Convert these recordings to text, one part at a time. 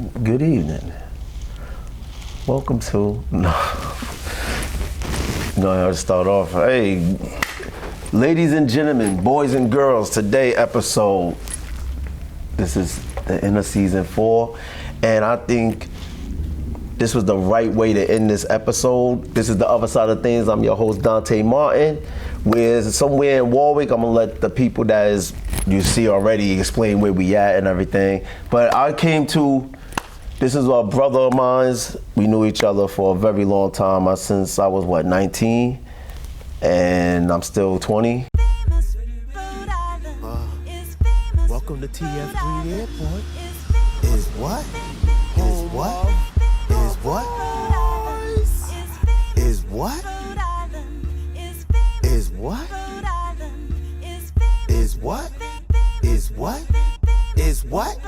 Good evening. Welcome to, I have to start off. Hey, ladies and gentlemen, boys and girls, today episode, this is the end of season 4, and I think this was the right way to end this episode. This is the other side of things. I'm your host, Dante Martin. We're somewhere in Warwick. I'm gonna let the people that is you see already explain where we at and everything. But I came to, this is a brother of mine. We knew each other for a very long time, since I was 19, and I'm still 20. Welcome to TF3 Airport. Is what? Is what? Is what? Is what? Is what? Is what? Is what? Is what?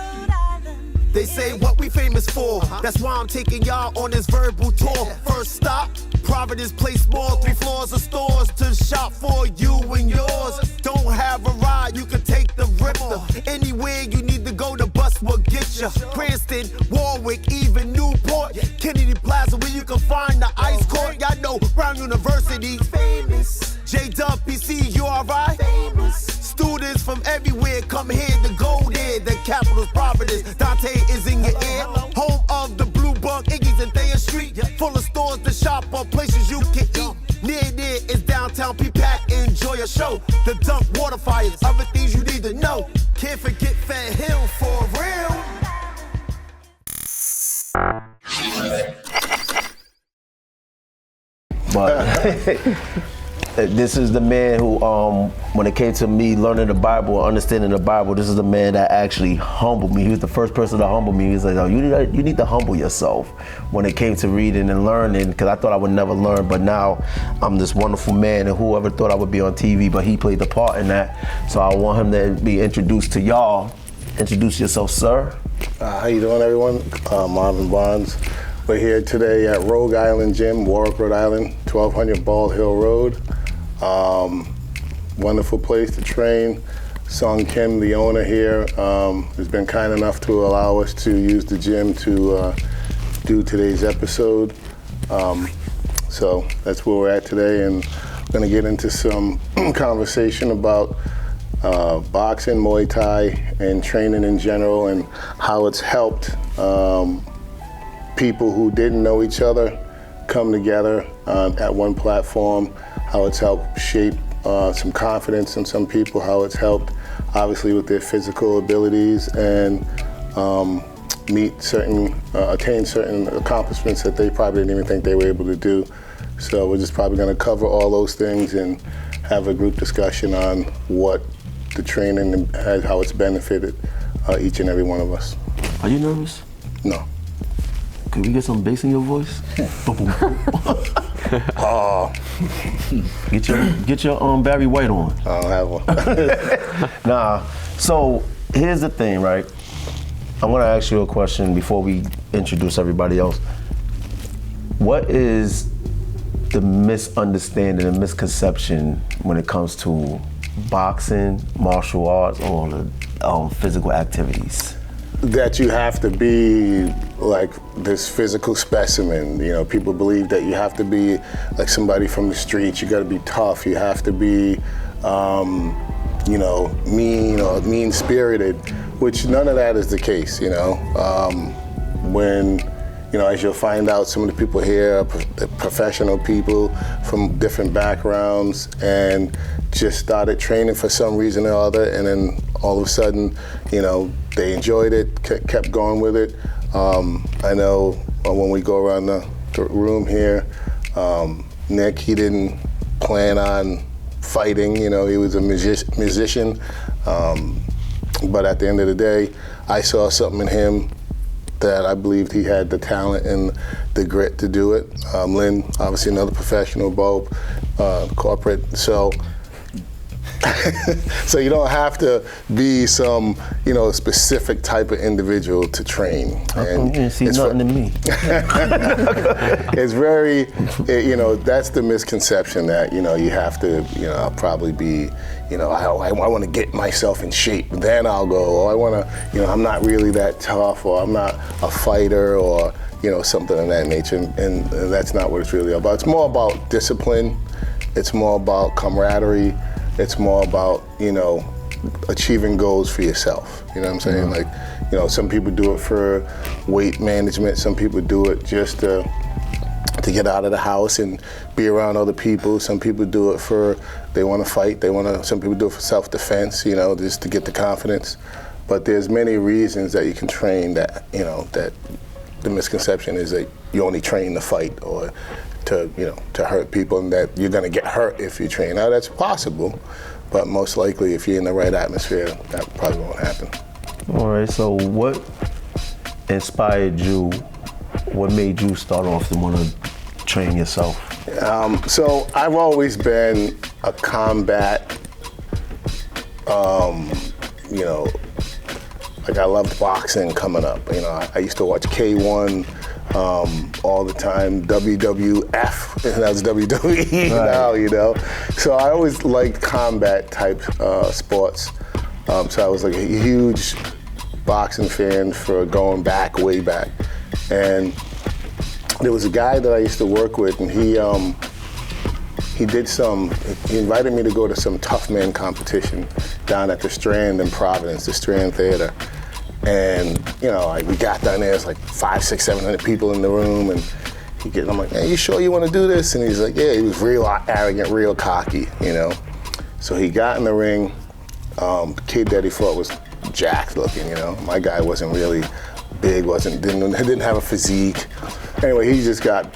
They say what we famous for. That's why I'm taking y'all on this verbal tour. First stop, Providence Place Mall, 3 floors of stores to shop for you and yours. Don't have a ride, you can take the Ripper. Anywhere you need to go, the bus will get you. Cranston, Warwick, even Newport, Kennedy Plaza, where you can find the ice court. Y'all know Brown University, famous. J-Dub, PC, you alright? Famous. Students from everywhere come here to go there. The capital's Providence. Dante is in your ear. Home of the Blue Bug, Iggy's and Thayer Street. Full of stores to shop or places you can eat. Near is downtown P-Pack. Enjoy a show. The Dunk Water Fires. Other things you need to know. Can't forget Fat Hill for real. But this is the man who, when it came to me learning the Bible or understanding the Bible, this is the man that actually humbled me. He was the first person to humble me. He was like, oh, you need to humble yourself when it came to reading and learning, because I thought I would never learn, but now I'm this wonderful man, and whoever thought I would be on TV, but he played the part in that. So I want him to be introduced to y'all. Introduce yourself, sir. How you doing, everyone? Marvin Barnes. We're here today at Rogue Island Gym, Warwick, Rhode Island, 1200 Bald Hill Road. Wonderful place to train. Sung Kim, the owner here, has been kind enough to allow us to use the gym to do today's episode. So that's where we're at today, and we're gonna get into some conversation about boxing, Muay Thai, and training in general, and how it's helped people who didn't know each other come together at one platform, how it's helped shape some confidence in some people, how it's helped obviously with their physical abilities and attain certain accomplishments that they probably didn't even think they were able to do. So we're just probably gonna cover all those things and have a group discussion on what the training has, how it's benefited each and every one of us. Are you nervous? No. Could we get some bass in your voice? Get your Barry White on. I don't have one. Nah. So here's the thing, right? I want to ask you a question before we introduce everybody else. What is the misunderstanding and misconception when it comes to boxing, martial arts, or the physical activities? That you have to be like this physical specimen. You know, people believe that you have to be like somebody from the streets. You got to be tough. You have to be, mean or mean-spirited, which none of that is the case. As you'll find out, some of the people here are professional people from different backgrounds and just started training for some reason or other, and then all of a sudden, they enjoyed it, kept going with it. I know when we go around the room here, Nick, he didn't plan on fighting, he was a musician. But at the end of the day, I saw something in him that I believed he had the talent and the grit to do it. Lynn, obviously another professional, Bob, corporate. So you don't have to be some, specific type of individual to train. And you see nothing in me. It's very, that's the misconception that, you have to, probably be, I want to get myself in shape. Then I'll go, or I want to, I'm not really that tough, or I'm not a fighter, or, something of that nature. And that's not what it's really about. It's more about discipline. It's more about camaraderie. It's more about, achieving goals for yourself. You know what I'm saying? Mm-hmm. Like, some people do it for weight management. Some people do it just to get out of the house and be around other people. Some people do it they want to fight. Some people do it for self-defense, just to get the confidence. But there's many reasons that you can train that the misconception is that you only train to fight or to hurt people, and that you're going to get hurt if you train. Now that's possible, but most likely if you're in the right atmosphere, that probably won't happen. All right, so what inspired you? What made you start off to want to train yourself? So I've always been a combat, like I loved boxing coming up. I used to watch K1 all the time, WWF, and that's WWE now, So I always liked combat type sports. So I was like a huge boxing fan for going back, way back. And there was a guy that I used to work with, and he invited me to go to some tough man competition down at the Strand in Providence, the Strand Theater. And, we got down there, it's like 500, 600, 700 people in the room, and I'm like, hey, you sure you want to do this? And he's like, yeah, he was real arrogant, real cocky, So he got in the ring. The kid that he fought was jacked looking, My guy wasn't really big, didn't have a physique. Anyway, he just got,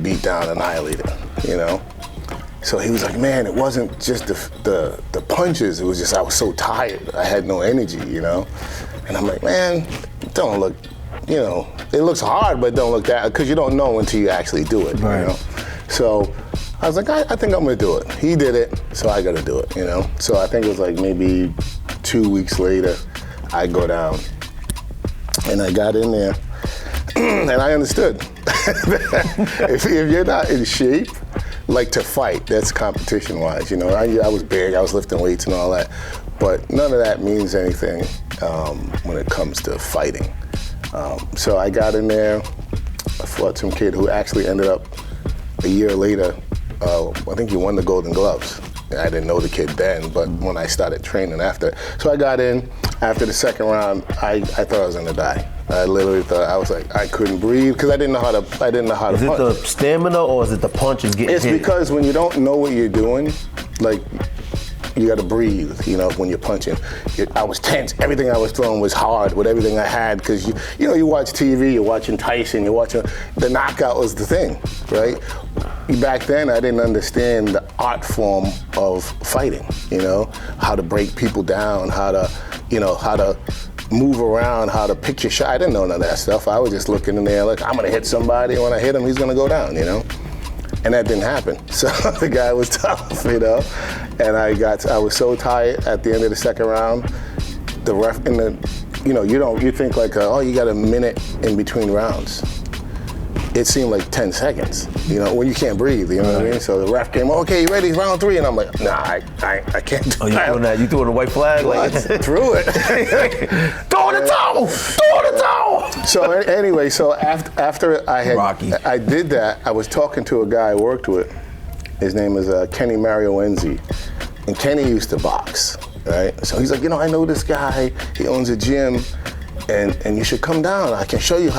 beat down, annihilated, So he was like, man, it wasn't just the punches, it was just I was so tired. I had no energy, And I'm like, man, don't look, it looks hard, but don't look that, because you don't know until you actually do it, Right. So I was like, I think I'm gonna do it. He did it, so I gotta do it, So I think it was like maybe 2 weeks later, I go down, and I got in there, and I understood. if you're not in shape, like to fight, that's competition-wise, I was big, I was lifting weights and all that, but none of that means anything when it comes to fighting. So I got in there, I fought some kid who actually ended up a year later, I think he won the Golden Gloves. I didn't know the kid then, but when I started training after. So I got in, after the second round, I thought I was gonna die. I literally thought, I was like, I couldn't breathe, because I didn't know how to punch. Is it the stamina or is it the punches getting hit? It's because when you don't know what you're doing, like, you gotta breathe, when you're punching. I was tense. Everything I was throwing was hard with everything I had, because you watch TV, you're watching Tyson, you're watching, the knockout was the thing, right? Back then, I didn't understand the art form of fighting, how to break people down, how to move around, how to pick your shot. I didn't know none of that stuff. I was just looking in there like, I'm gonna hit somebody, and when I hit him, he's gonna go down, And that didn't happen. So the guy was tough, and I was so tired at the end of the second round. The ref, you think like, you got a minute in between rounds. It seemed like 10 seconds, when you can't breathe, what I mean? So the ref came, okay, you ready, round 3? And I'm like, nah, I can't do that. Oh, you doing that? You throwing a white flag? I threw it. Throw the towel! Throw the towel! So anyway, after Rocky. I did that, I was talking to a guy I worked with. His name is Kenny Mariowenzi. And Kenny used to box, right? So he's like, I know this guy, he owns a gym, and you should come down. I can show you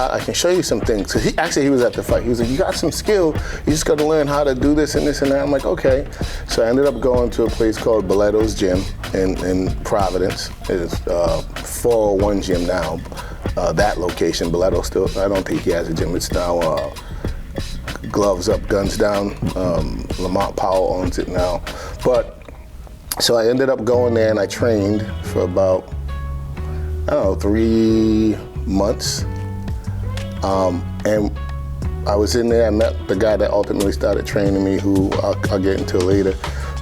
some things. So he was at the fight. He was like, you got some skill, you just gotta learn how to do this and this and that. I'm like, okay. So I ended up going to a place called Boletto's Gym in Providence. It's 401 gym now. That location, Boletto still, I don't think he has a gym. It's now gloves up, guns down. Lamont Powell owns it now. But, so I ended up going there and I trained for about, 3 months. And I was in there, I met the guy that ultimately started training me, who I'll get into later.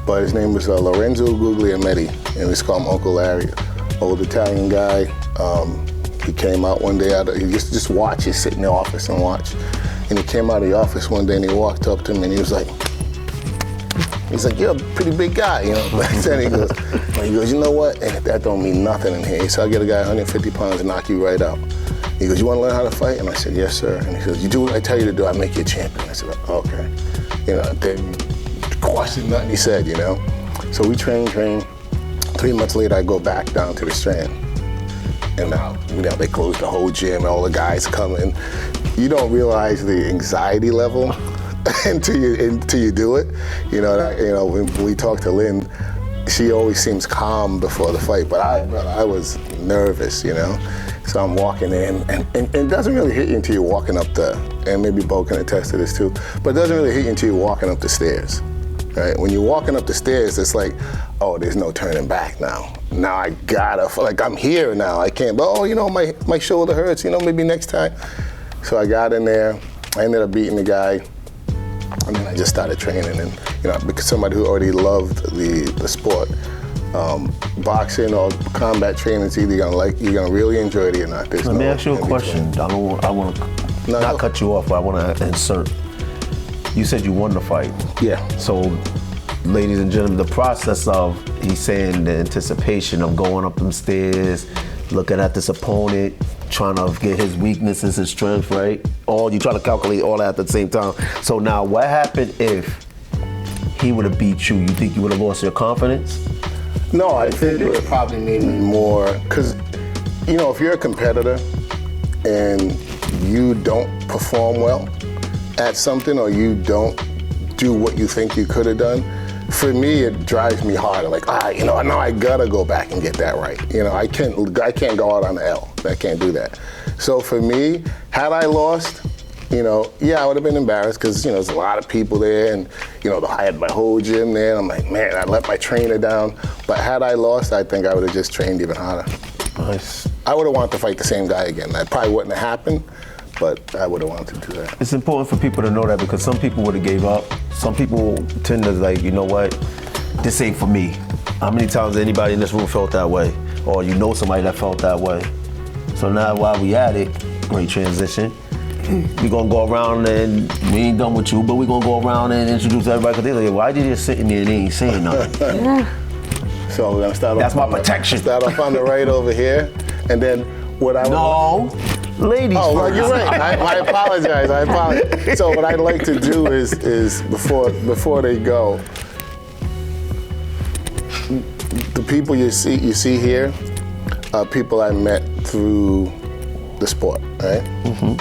But his name was Lorenzo Guglielmetti, and we call him Uncle Larry, old Italian guy. He came out one day, he just watch, he'd sit in the office and watch. And he came out of the office one day and he walked up to me and he was like, He's like, you're a pretty big guy, you know. Back then he goes, you know what? That don't mean nothing in here. He said, I'll get a guy 150 pounds and knock you right out. He goes, you want to learn how to fight? And I said, yes, sir. And he says, you do what I tell you to do, I make you a champion. I said, okay. You know, didn't question nothing he said, you know. So we train. 3 months later, I go back down to the Strand. And now, you know, they closed the whole gym, all the guys come in. You don't realize the anxiety level until you do it. You know, when we talk to Lynn, she always seems calm before the fight, but I was nervous, you know. So I'm walking in, and it doesn't really hit you until you're walking up and maybe Bo can attest to this too, but it doesn't really hit you until you're walking up the stairs, right? When you're walking up the stairs, it's like, oh, there's no turning back now. Now I gotta, like I'm here now, I can't, but you know, my shoulder hurts, you know, maybe next time. So I got in there, I ended up beating the guy, and then I just started training, and you know, because somebody who already loved the sport, boxing or combat training is either you're gonna really enjoy it or not. Let me ask you a question. I want to not cut you off, but I want to insert. You said you won the fight. Yeah. So, ladies and gentlemen, the process of, he's saying the anticipation of going up them stairs, looking at this opponent, trying to get his weaknesses, his strength, right? You try to calculate all that at the same time. So now, what happened if he would have beat you? You think you would have lost your confidence? No, I think it would have probably made me more, because, you know, if you're a competitor and you don't perform well at something or you don't do what you think you could have done, for me, it drives me harder. Like, you know, now I gotta go back and get that right. You know, I can't go out on the L. I can't do that. So for me, had I lost, you know, yeah, I would have been embarrassed because, you know, there's a lot of people there and, you know, I had my whole gym there. And I'm like, man, I let my trainer down. But had I lost, I think I would have just trained even harder. Nice. I would have wanted to fight the same guy again. That probably wouldn't have happened, but I would have wanted to do that. It's important for people to know that because some people would have gave up. Some people tend to like, you know what, this ain't for me. How many times anybody in this room felt that way? Or you know somebody that felt that way? So now while we at it, great transition. We're gonna go around and we ain't done with you, but we're gonna go around and introduce everybody because they're like, why did you just sitting there and they ain't saying nothing? So we're gonna start That's my protection. Start off on the right over here, and then what I ladies. Oh, well, first. you're right. I apologize. So what I'd like to do is before they go, the people you see here are people I met through the sport, right? Mm-hmm.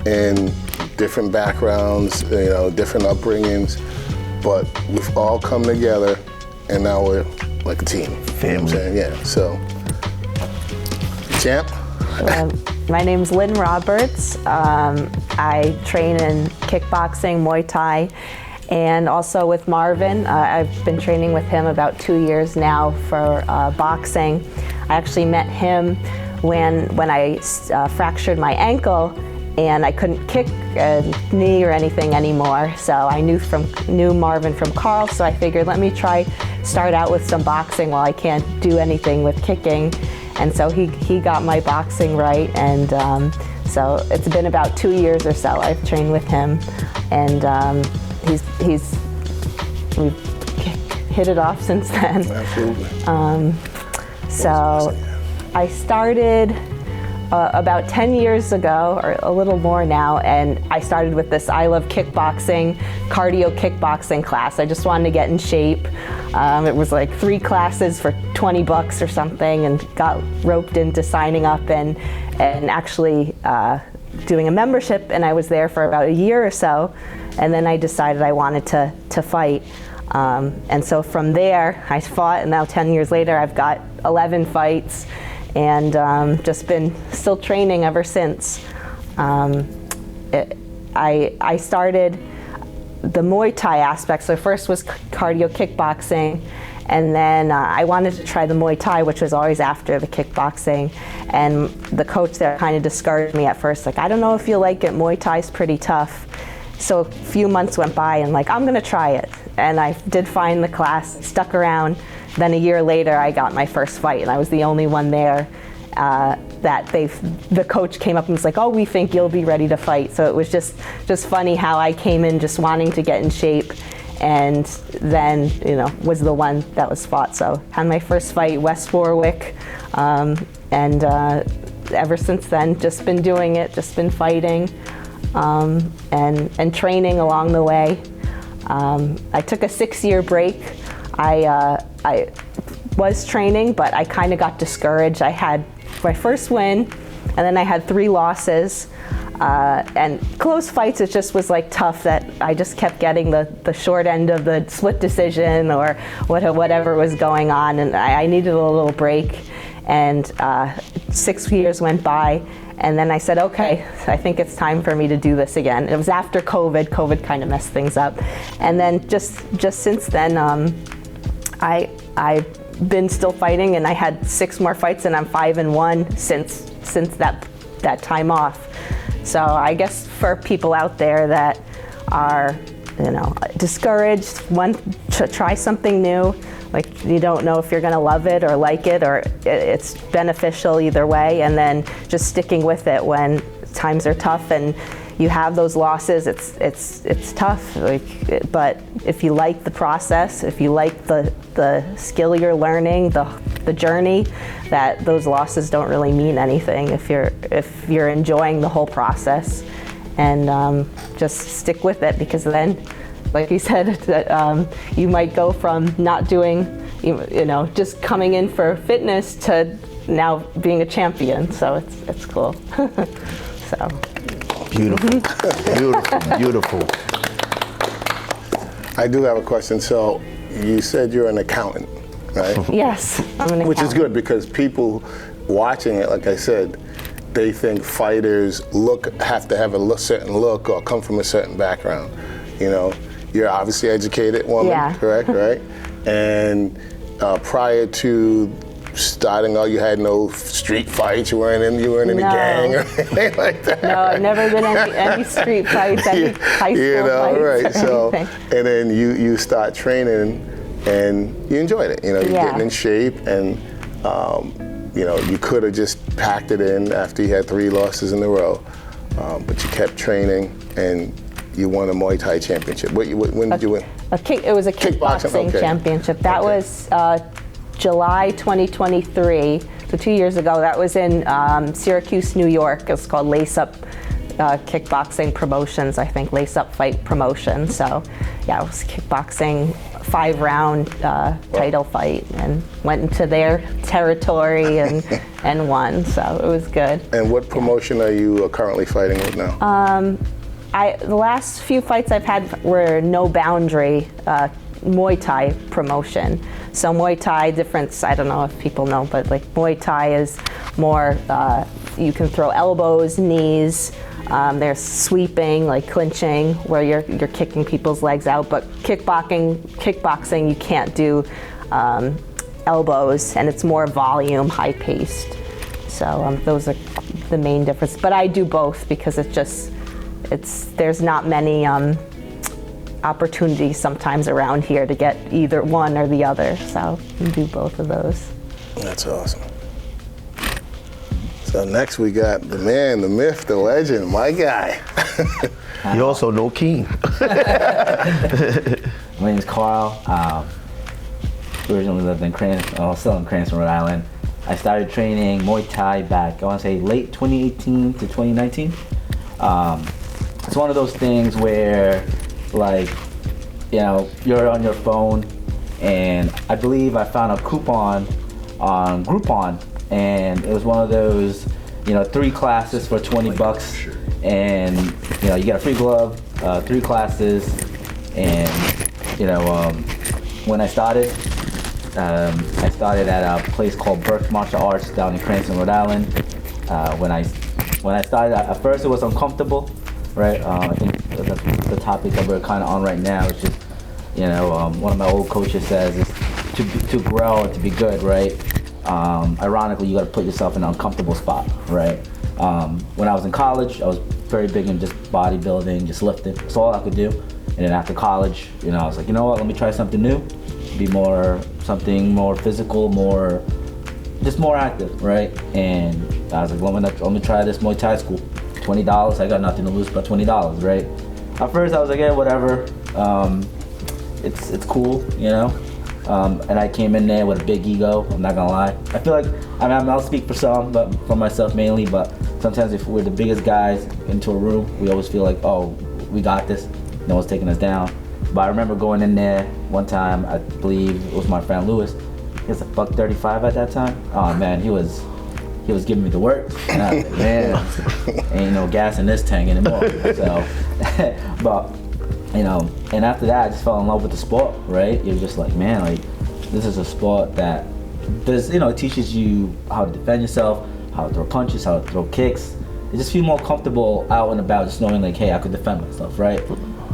And different backgrounds, you know, different upbringings, but we've all come together, and now we're like a team. Family. You know what I'm saying? Yeah. So, champ. My name's Lynn Roberts. I train in kickboxing, Muay Thai, and also with Marvin. I've been training with him about 2 years now for boxing. I actually met him when I fractured my ankle and I couldn't kick a knee or anything anymore. So I knew Marvin from Carl, so I figured let me start out with some boxing while I can't do anything with kicking. And so he got my boxing right, and so it's been about 2 years or so I've trained with him, and we've hit it off since then. Absolutely. So I started about 10 years ago, or a little more now, and I started with this I Love Kickboxing, cardio kickboxing class. I just wanted to get in shape. It was like 3 classes for $20 or something, and got roped into signing up and actually doing a membership, and I was there for about a year or so, and then I decided I wanted to fight. And so from there, I fought, and now 10 years later, I've got 11 fights, and just been still training ever since. I started the Muay Thai aspect. So first was cardio kickboxing, and then I wanted to try the Muay Thai, which was always after the kickboxing. And the coach there kind of discouraged me at first, like, I don't know if you'll like it, Muay Thai's pretty tough. So a few months went by, and like, I'm gonna try it. And I did find the class, stuck around. Then a year later, I got my first fight, and I was the only one there that the coach came up and was like, oh, we think you'll be ready to fight. So it was just funny how I came in just wanting to get in shape, and then was the one that was fought. So had my first fight West Warwick, and ever since then just been doing it, just been fighting, and training along the way. I took a 6-year break. I was training, but I kind of got discouraged. I had my first win, and then I had 3 losses. And close fights, it just was like tough that I just kept getting the short end of the split decision or whatever was going on, and I needed a little break. And 6 years went by, and then I said, okay, I think it's time for me to do this again. It was after COVID. COVID kind of messed things up. And then just since then, I've been still fighting, and I had 6 more fights, and I'm 5-1 since that time off. So I guess for people out there that are, discouraged, want to try something new, like you don't know if you're going to love it or like it, or it's beneficial either way, and then just sticking with it when times are tough and you have those losses. It's tough, but if you like the process, if you like the skill you're learning, the journey, that those losses don't really mean anything if you're enjoying the whole process, and just stick with it, because then, like you said, that you might go from not doing, just coming in for fitness to now being a champion. So it's cool. So. Beautiful, beautiful. I do have a question. So you said you're an accountant, right? Yes, I'm an accountant. Which is good, because people watching it, like I said, they think fighters have to have a certain look or come from a certain background. You're obviously educated woman, yeah. Correct, right? And prior to starting out, you had no street fights. You weren't in a gang or anything like that. No, I've never been in any street fights, any high school fights. Right. So, anything. and then you start training, and you enjoyed it. You're getting in shape, and you could have just packed it in after you had 3 losses in a row, but you kept training, and you won a Muay Thai championship. When did you win? It was a kickboxing championship. That was July 2023, so 2 years ago. That was in Syracuse, New York. It's called Lace Up Kickboxing Promotions, I think, Lace Up Fight Promotion. So yeah, it was kickboxing, 5-round title fight, and went into their territory and won. So it was good. And what promotion are you currently fighting with now? The last few fights I've had were No Boundary Muay Thai promotion. So Muay Thai difference, I don't know if people know, but like Muay Thai is more, you can throw elbows, knees, there's sweeping, like clinching, where you're kicking people's legs out, but kickboxing you can't do elbows, and it's more volume, high-paced. So those are the main difference. But I do both, because there's not many opportunities sometimes around here to get either one or the other, so you do both of those. That's awesome. So next we got the man, the myth, the legend, my guy. You also know Keen. My name's Carl. Originally lived in Cranston, still in Cranston, Rhode Island. I started training Muay Thai back, I want to say late 2018 to 2019. It's one of those things where, you're on your phone, and I believe I found a coupon on Groupon, and it was one of those, 3 classes for $20, and you get a free glove, 3 classes, and when I started at a place called Burke Martial Arts down in Cranston, Rhode Island. When I started, at first it was uncomfortable, right? I think the topic that we're kind of on right now is just, one of my old coaches says is to grow and to be good, right? Ironically, you got to put yourself in an uncomfortable spot, right? When I was in college, I was very big in just bodybuilding, just lifting. That's all I could do. And then after college, I was like, let me try something new, be something more physical, more active, right? And I was like, let me try this Muay Thai school. $20, I got nothing to lose but $20, right? At first I was like, yeah, whatever. it's cool, you know. And I came in there with a big ego. I'm not gonna lie. I feel like I'll speak for some, but for myself mainly. But sometimes if we're the biggest guys into a room, we always feel like, oh, we got this. No one's taking us down. But I remember going in there one time. I believe it was my friend Lewis. He was a $135 at that time. Oh man, he was giving me the work. And I was like, man, ain't no gas in this tank anymore. So, but you know, and after that, I just fell in love with the sport. Right? You're just like, man, like this is a sport that does, you know, it teaches you how to defend yourself, how to throw punches, how to throw kicks. You just feel more comfortable out and about, just knowing like, hey, I could defend myself, right?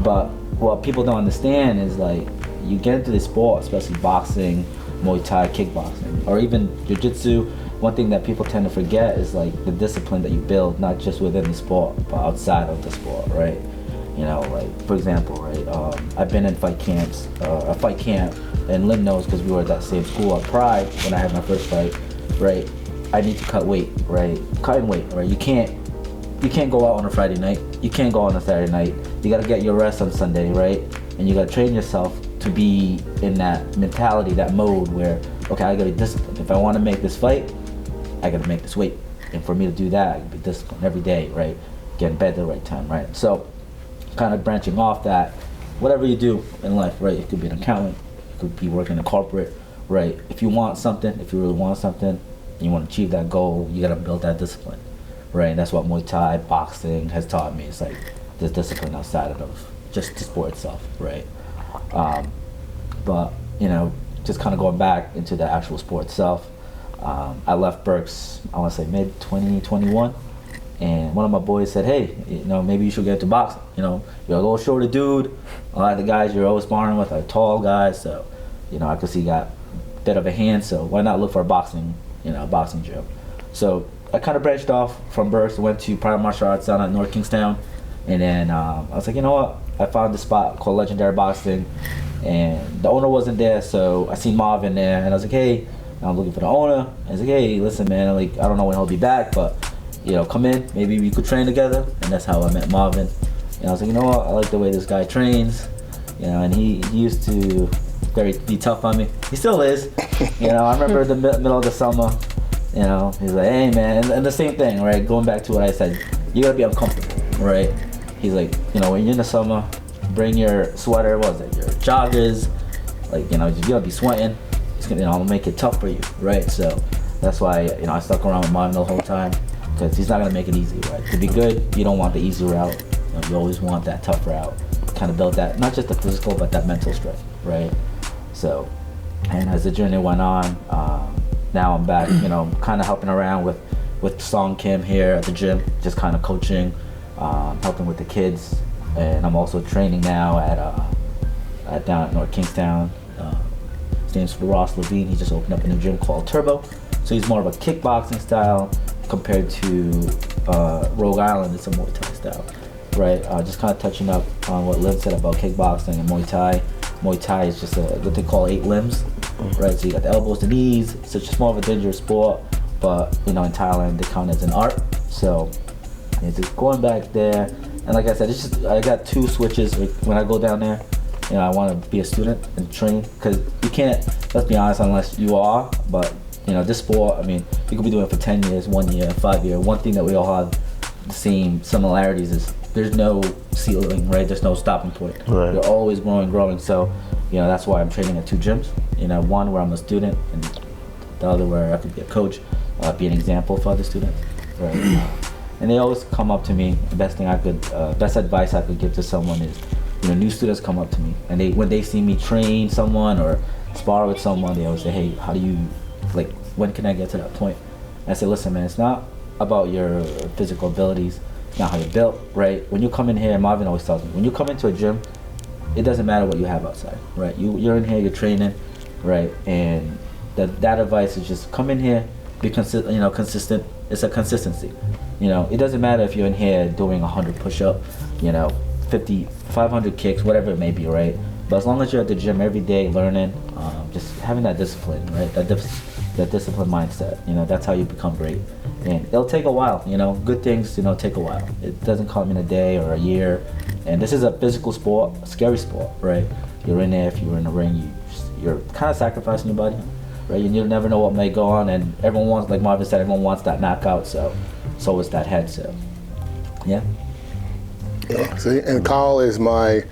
But what people don't understand is like, you get into this sport, especially boxing, Muay Thai, kickboxing, or even jiu-jitsu. One thing that people tend to forget is like the discipline that you build, not just within the sport, but outside of the sport, right? You know, like for example, right? I've been in fight camps, a fight camp, and Lynn knows because we were at that same school at Pride when I had my first fight, right? I need to cut weight, right? Cutting weight, right? You can't go out on a Friday night. You can't go on a Saturday night. You gotta get your rest on Sunday, right? And you gotta train yourself to be in that mentality, that mode where, okay, I gotta be disciplined. If I wanna make this fight, I gotta make this weight. And for me to do that, I gotta be disciplined every day, right? Get in bed at the right time, right? So, kind of branching off that, whatever you do in life, right? You could be an accountant, you could be working in corporate, right? If you want something, if you really want something, and you wanna achieve that goal, you gotta build that discipline, right? And that's what Muay Thai, boxing has taught me. It's like, there's discipline outside of just the sport itself, right? But, you know, just kind of going back into the actual sport itself, I left Berks, I want to say mid-2021, and one of my boys said, hey, you know, maybe you should get into boxing. You know, you're a little shorter dude. A lot of the guys you're always sparring with are tall guys, so, you know, I could see you got a bit of a hand, so why not look for a boxing gym? So I kind of branched off from Berks, went to Private Martial Arts down at North Kingstown, and then I was like, you know what, I found this spot called Legendary Boxing, and the owner wasn't there, so I seen Marvin there, and I was like, hey, I'm looking for the owner. And I was like, hey, listen, man, like, I don't know when he'll be back, but, you know, come in, maybe we could train together. And that's how I met Marvin. And I was like, you know what, I like the way this guy trains, you know, and he used to be tough on me. He still is. You know, I remember the middle of the summer, you know, he's like, hey, man, and the same thing, right, going back to what I said, you gotta be uncomfortable, right? He's like, you know, when you're in the summer, bring your sweater, what was it, your joggers, like, you know, you gotta be sweating. It's gonna, you know, make it tough for you, right? So that's why, you know, I stuck around with Marvin the whole time, because he's not gonna make it easy, right? To be good, you don't want the easy route. You know, you always want that tough route. Kind of build that, not just the physical, but that mental strength, right? So, and as the journey went on, now I'm back, you know, kind of helping around with Song Kim here at the gym, just kind of coaching, helping with the kids, and I'm also training now at down at North Kingstown. His name's Ross Levine. He just opened up a new gym called Turbo. So he's more of a kickboxing style compared to Rogue Island. It's a Muay Thai style, right? Just kind of touching up on what Lynn said about kickboxing and Muay Thai. Muay Thai is just what they call 8 limbs, right? So you got the elbows, the knees. So it's just more of a dangerous sport, but you know, in Thailand they count as an art. So it's just going back there, and like I said, it's just I got 2 switches. Like, when I go down there, you know, I want to be a student and train, because you can't, let's be honest, unless you are, but you know, this sport, I mean, you could be doing it for 10 years, 1 year, 5 years. One thing that we all have the same similarities is there's no ceiling, right? There's no stopping point. Right. You're always growing. So, you know, that's why I'm training at 2 gyms. You know, one where I'm a student, and the other where I could be a coach, be an example for other students, right? And they always come up to me. The best advice I could give to someone is, you know, new students come up to me, and when they see me train someone or spar with someone, they always say, hey, how do you, like, when can I get to that point? And I say, listen, man, it's not about your physical abilities, it's not how you're built, right? When you come in here, Marvin always tells me, when you come into a gym, it doesn't matter what you have outside, right? You're in here, you're training, right? And that advice is just come in here, be consistent. It's a consistency. You know, it doesn't matter if you're in here doing 100 push-up, you know, 50, 500 kicks, whatever it may be, right? But as long as you're at the gym every day learning, just having that discipline, right? That discipline mindset, you know, that's how you become great. And it'll take a while, you know, good things, you know, take a while. It doesn't come in a day or a year. And this is a physical sport, a scary sport, right? you're in there, if you're in the ring, you're kind of sacrificing your body, right? And you'll never know what may go on, and everyone wants, like Marvin said, everyone wants that knockout, so is that head, so, yeah. Yeah, see, and Carl is my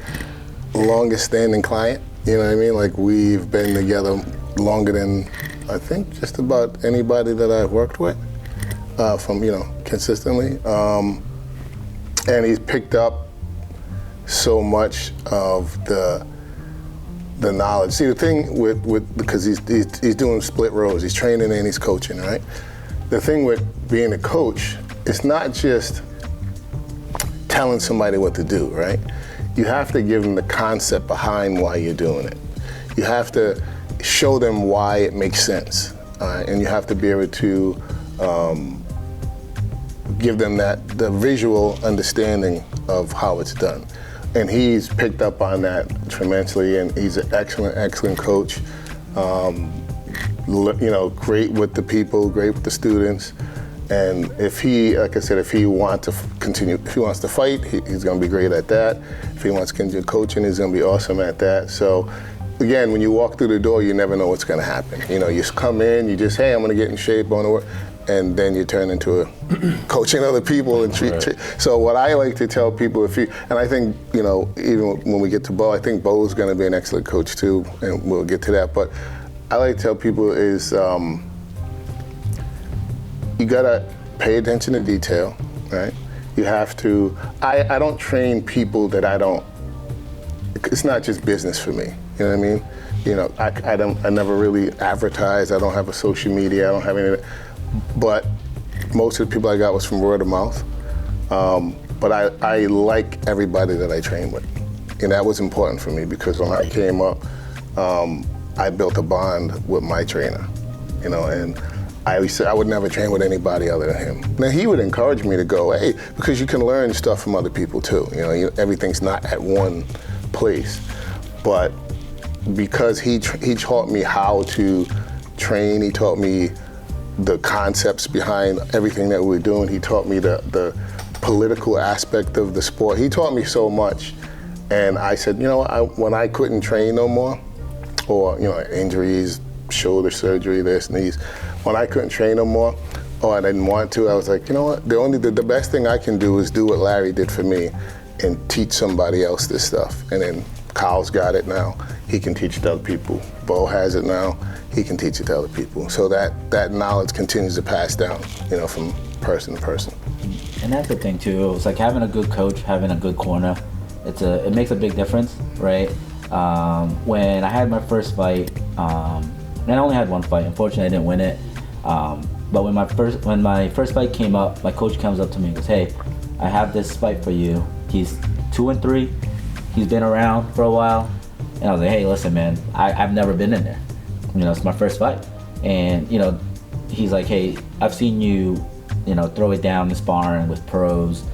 longest standing client, you know what I mean? Like, we've been together longer than, I think, just about anybody that I've worked with, from, consistently. And he's picked up so much of the knowledge. See, the thing with because he's doing split roles, he's training and he's coaching, right? The thing with being a coach, it's not just telling somebody what to do, right? You have to give them the concept behind why you're doing it. You have to show them why it makes sense, and you have to be able to give them the visual understanding of how it's done. And he's picked up on that tremendously, and he's an excellent coach. Great with the people, great with the students. And if he, like I said, if he wants to fight, he's going to be great at that. If he wants to continue coaching, he's going to be awesome at that. So, again, when you walk through the door, you never know what's going to happen. You just come in, you just, hey, I'm going to get in shape, I want to work, and then you turn into coaching other people and treat. So what I like to tell people, and I think, even when we get to Bo, I think Bo's going to be an excellent coach too, and we'll get to that. But I like to tell people is, you gotta pay attention to detail, right? You have to, I don't train people that it's not just business for me, you know what I mean? I never really advertise, I don't have a social media, I don't have any of that. But most of the people I got was from word of mouth. But I like everybody that I train with. And that was important for me because when I came up, I built a bond with my trainer, and I always said I would never train with anybody other than him. Now he would encourage me to go, hey, because you can learn stuff from other people too. Everything's not at one place. But because he taught me how to train, he taught me the concepts behind everything that we were doing. He taught me the political aspect of the sport. He taught me so much. And I said, when I couldn't train no more, or injuries, shoulder surgery, this, knees, when I couldn't train no more, or I didn't want to, I was like, what? The best thing I can do is do what Larry did for me and teach somebody else this stuff. And then Kyle's got it now. He can teach it to other people. Bo has it now. He can teach it to other people. So that knowledge continues to pass down, from person to person. And that's the thing too. It's like having a good coach, having a good corner. It makes a big difference, right? When I had my first fight, and I only had one fight. Unfortunately, I didn't win it. But when my first fight came up, my coach comes up to me and goes, "Hey, I have this fight for you. He's 2-3. He's been around for a while." And I was like, "Hey, listen, man, I've never been in there. It's my first fight." And he's like, "Hey, I've seen you, throw it down in sparring with pros,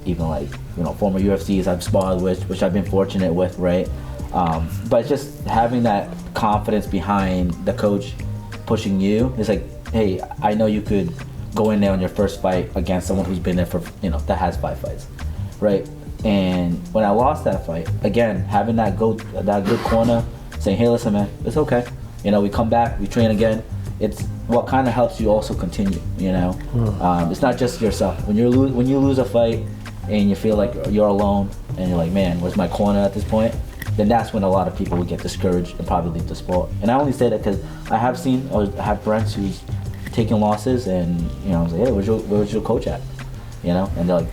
even like former UFCs I've sparred with, which I've been fortunate with, right? But just having that confidence behind the coach pushing you, it's like, hey, I know you could go in there on your first fight against someone who's been there for, that has 5 fights, right? And when I lost that fight, again, having that good corner, saying, hey, listen, man, it's okay. We come back, we train again. It's what kind of helps you also continue, It's not just yourself. When you lose a fight and you feel like you're alone and you're like, man, where's my corner at this point? Then that's when a lot of people would get discouraged and probably leave the sport. And I only say that because I have friends who's taking losses, and I was like, hey, where's your coach at? And they're like,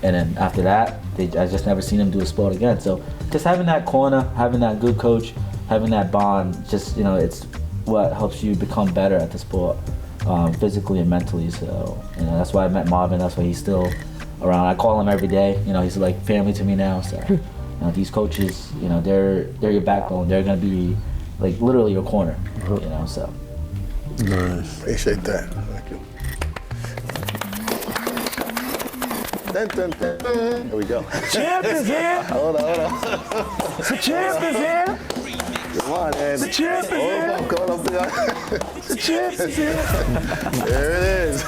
and then after that, I just never seen them do a sport again. So just having that corner, having that good coach, having that bond, just it's what helps you become better at the sport, physically and mentally. So that's why I met Marvin. That's why he's still around. I call him every day. He's like family to me now. So. These coaches, they're your backbone. They're gonna be like literally your corner, So. Nice. Appreciate that. Thank you. Dun, dun, dun, dun. Here we go. Champ is here. Hold on. The champ is here. Come on, man. The champ is here. I'm going up there. The champ is here. There it is.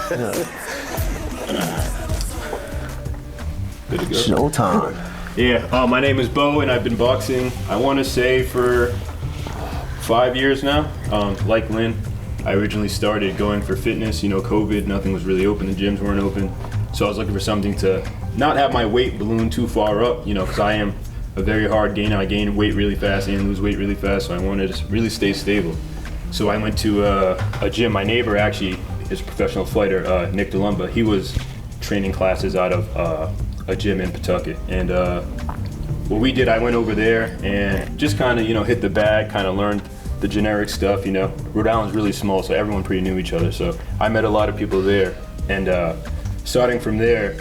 Showtime. Yeah, my name is Bo, and I've been boxing, I want to say, for 5 years now. Like Lynn, I originally started going for fitness. COVID, nothing was really open, the gyms weren't open. So I was looking for something to not have my weight balloon too far up, because I am a very hard gainer. I gain weight really fast and lose weight really fast, so I wanted to really stay stable. So I went to a gym. My neighbor actually is a professional fighter, Nick DeLumba. He was training classes out of a gym in Pawtucket. And what we did, I went over there and just kind of, hit the bag, kind of learned the generic stuff. Rhode Island's really small, so everyone pretty knew each other. So I met a lot of people there. And starting from there,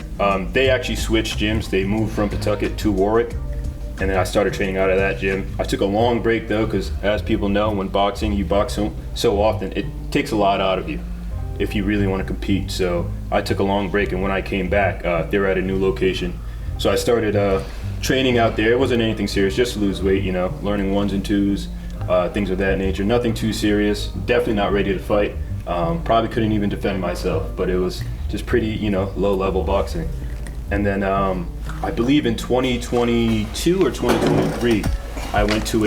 they actually switched gyms. They moved from Pawtucket to Warwick. And then I started training out of that gym. I took a long break though, because as people know, when boxing, you box so often, it takes a lot out of you if you really want to compete. So I took a long break, and when I came back, they were at a new location. So I started training out there. It wasn't anything serious, just to lose weight, learning 1s and 2s, things of that nature. Nothing too serious, definitely not ready to fight. Probably couldn't even defend myself, but it was just pretty, low level boxing. And then I believe in 2022 or 2023, I went to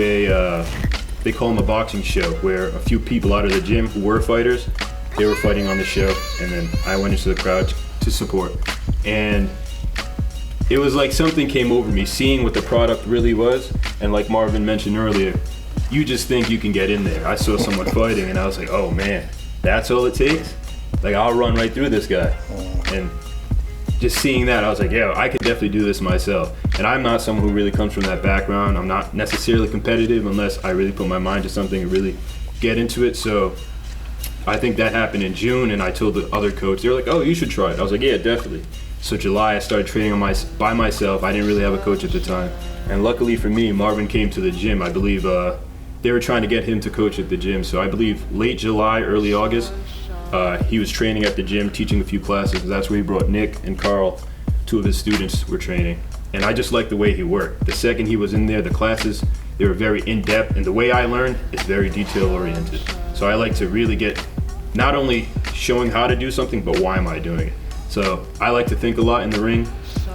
they call them a boxing show, where a few people out of the gym who were fighters, they were fighting on the show, and then I went into the crowd to support. And it was like something came over me, seeing what the product really was, and like Marvin mentioned earlier, you just think you can get in there. I saw someone fighting, and I was like, oh man, that's all it takes? Like, I'll run right through this guy. And just seeing that, I was like, yeah, I could definitely do this myself. And I'm not someone who really comes from that background. I'm not necessarily competitive unless I really put my mind to something and really get into it. So I think that happened in June, and I told the other coach, they were like, oh, you should try it. I was like, yeah, definitely. So July, I started training by myself. I didn't really have a coach at the time. And luckily for me, Marvin came to the gym. I believe they were trying to get him to coach at the gym. So I believe late July, early August, he was training at the gym, teaching a few classes. That's where he brought Nick and Carl, 2 of his students were training. And I just liked the way he worked. The second he was in there, the classes, they were very in-depth, and the way I learned is very detail-oriented. So I like to really get not only showing how to do something, but why am I doing it? So I like to think a lot in the ring,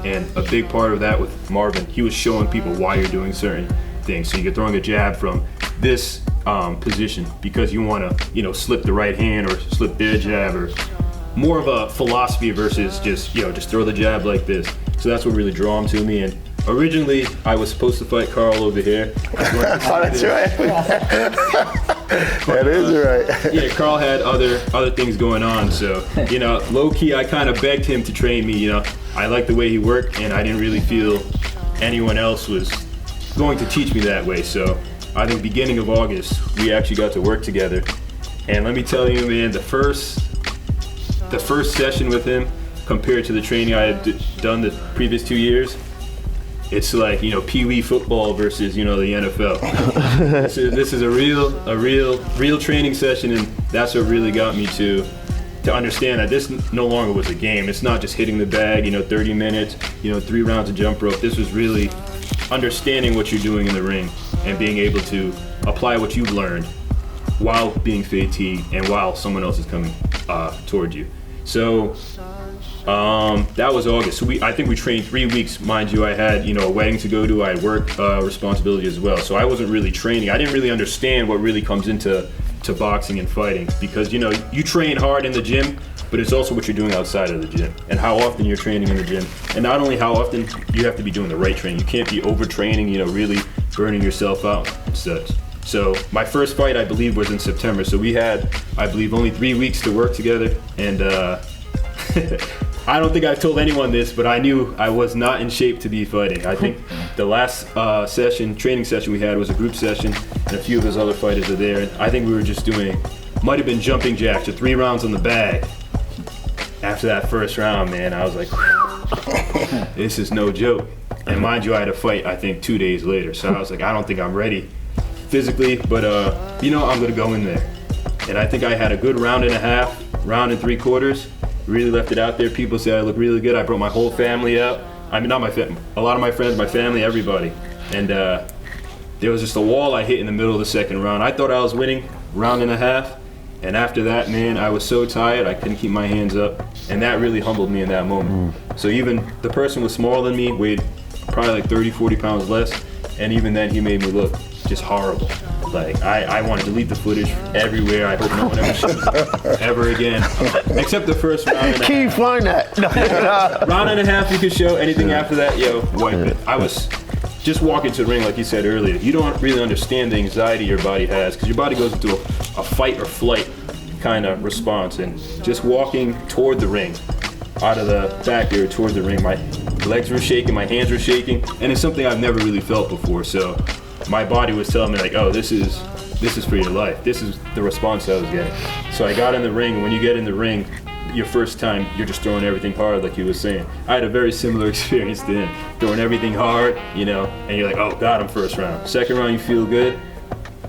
and a big part of that with Marvin, he was showing people why you're doing certain things. So you're throwing a jab from this position because you want to, slip the right hand or slip their jab, or more of a philosophy versus just throw the jab like this. So that's what really drew him to me. And originally, I was supposed to fight Carl over here. Oh, that's right. That is right. Yeah, Carl had other things going on. So, low key, I kind of begged him to train me. I liked the way he worked, and I didn't really feel anyone else was going to teach me that way. So I think beginning of August, we actually got to work together. And let me tell you, man, the first session with him compared to the training I had done the previous 2 years, it's like, Pee-wee football versus, the NFL. This is a real training session, and that's what really got me to understand that this no longer was a game. It's not just hitting the bag, 30 minutes, 3 rounds of jump rope. This was really understanding what you're doing in the ring and being able to apply what you've learned while being fatigued and while someone else is coming towards you. So that was August. So I think we trained 3 weeks. Mind you, I had a wedding to go to. I had work responsibility as well. So I wasn't really training. I didn't really understand what really comes into boxing and fighting, because you train hard in the gym, but it's also what you're doing outside of the gym and how often you're training in the gym. And not only how often, you have to be doing the right training. You can't be overtraining, really burning yourself out and such. So my first fight, I believe, was in September. So we had, I believe, only 3 weeks to work together. And I don't think I've told anyone this, but I knew I was not in shape to be fighting. I think the last training session we had was a group session, and a few of his other fighters are there. And I think we were just might have been jumping jacks, or 3 rounds on the bag. After that first round, man, I was like, this is no joke. And mind you, I had a fight, I think, 2 days later. So I was like, I don't think I'm ready physically, but I'm gonna go in there. And I think I had a good round and a half, round and 3/4. Really left it out there. People said I look really good. I brought my whole family out. I mean, not my family, a lot of my friends, my family, everybody. And there was just a wall I hit in the middle of the second round. I thought I was winning, round and a half. And after that, man, I was so tired, I couldn't keep my hands up. And that really humbled me in that moment. So even the person was smaller than me, weighed probably like 30, 40 pounds less. And even then, he made me look just horrible. Like, I want to delete the footage everywhere. I hope no one ever sees it ever again. Except the first round and a Can you half. find that? Round and a half you could show. Anything after that, yo, wipe it. I was just walking to the ring, like you said earlier. You don't really understand the anxiety your body has, because your body goes into a fight or flight kind of response. And just walking toward the ring, out of the backyard toward the ring, my legs were shaking, my hands were shaking, and it's something I've never really felt before. So my body was telling me like, oh, this is for your life. This is the response I was getting. So I got in the ring, and when you get in the ring, your first time, you're just throwing everything hard, like he was saying. I had a very similar experience to him, throwing everything hard, you know, and you're like, oh, got him first round. Second round, you feel good.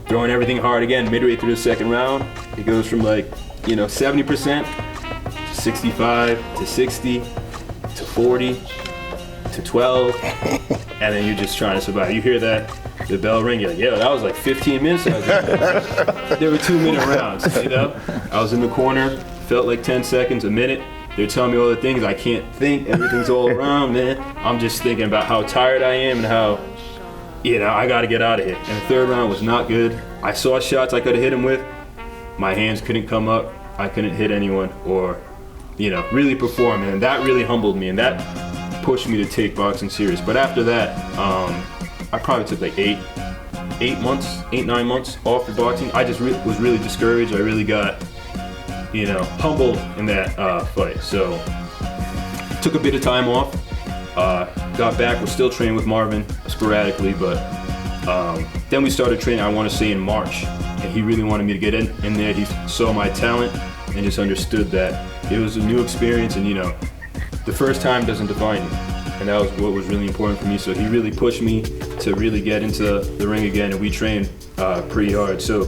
Throwing everything hard again, midway through the second round, it goes from like, 70% to 65 to 60 to 40 to 12, and then you're just trying to survive. You hear that, the bell ring, you're like, yeah, that was like 15 minutes. There were 2-minute rounds, I was in the corner, felt like 10 seconds, a minute. They're telling me all the things I can't think, everything's all around, man. I'm just thinking about how tired I am and how, I gotta get out of here. And the third round was not good. I saw shots I could have hit him with. My hands couldn't come up. I couldn't hit anyone or, really perform. And that really humbled me, and that pushed me to take boxing serious. But after that, I probably took like 9 months off of boxing. I just was really discouraged. I really got, humbled in that fight. So took a bit of time off. Got back, was still training with Marvin sporadically, but then we started training, I want to say in March, and he really wanted me to get in there. He saw my talent and just understood that it was a new experience, and the first time doesn't define you, and that was what was really important for me. So he really pushed me to really get into the ring again, and we trained pretty hard. So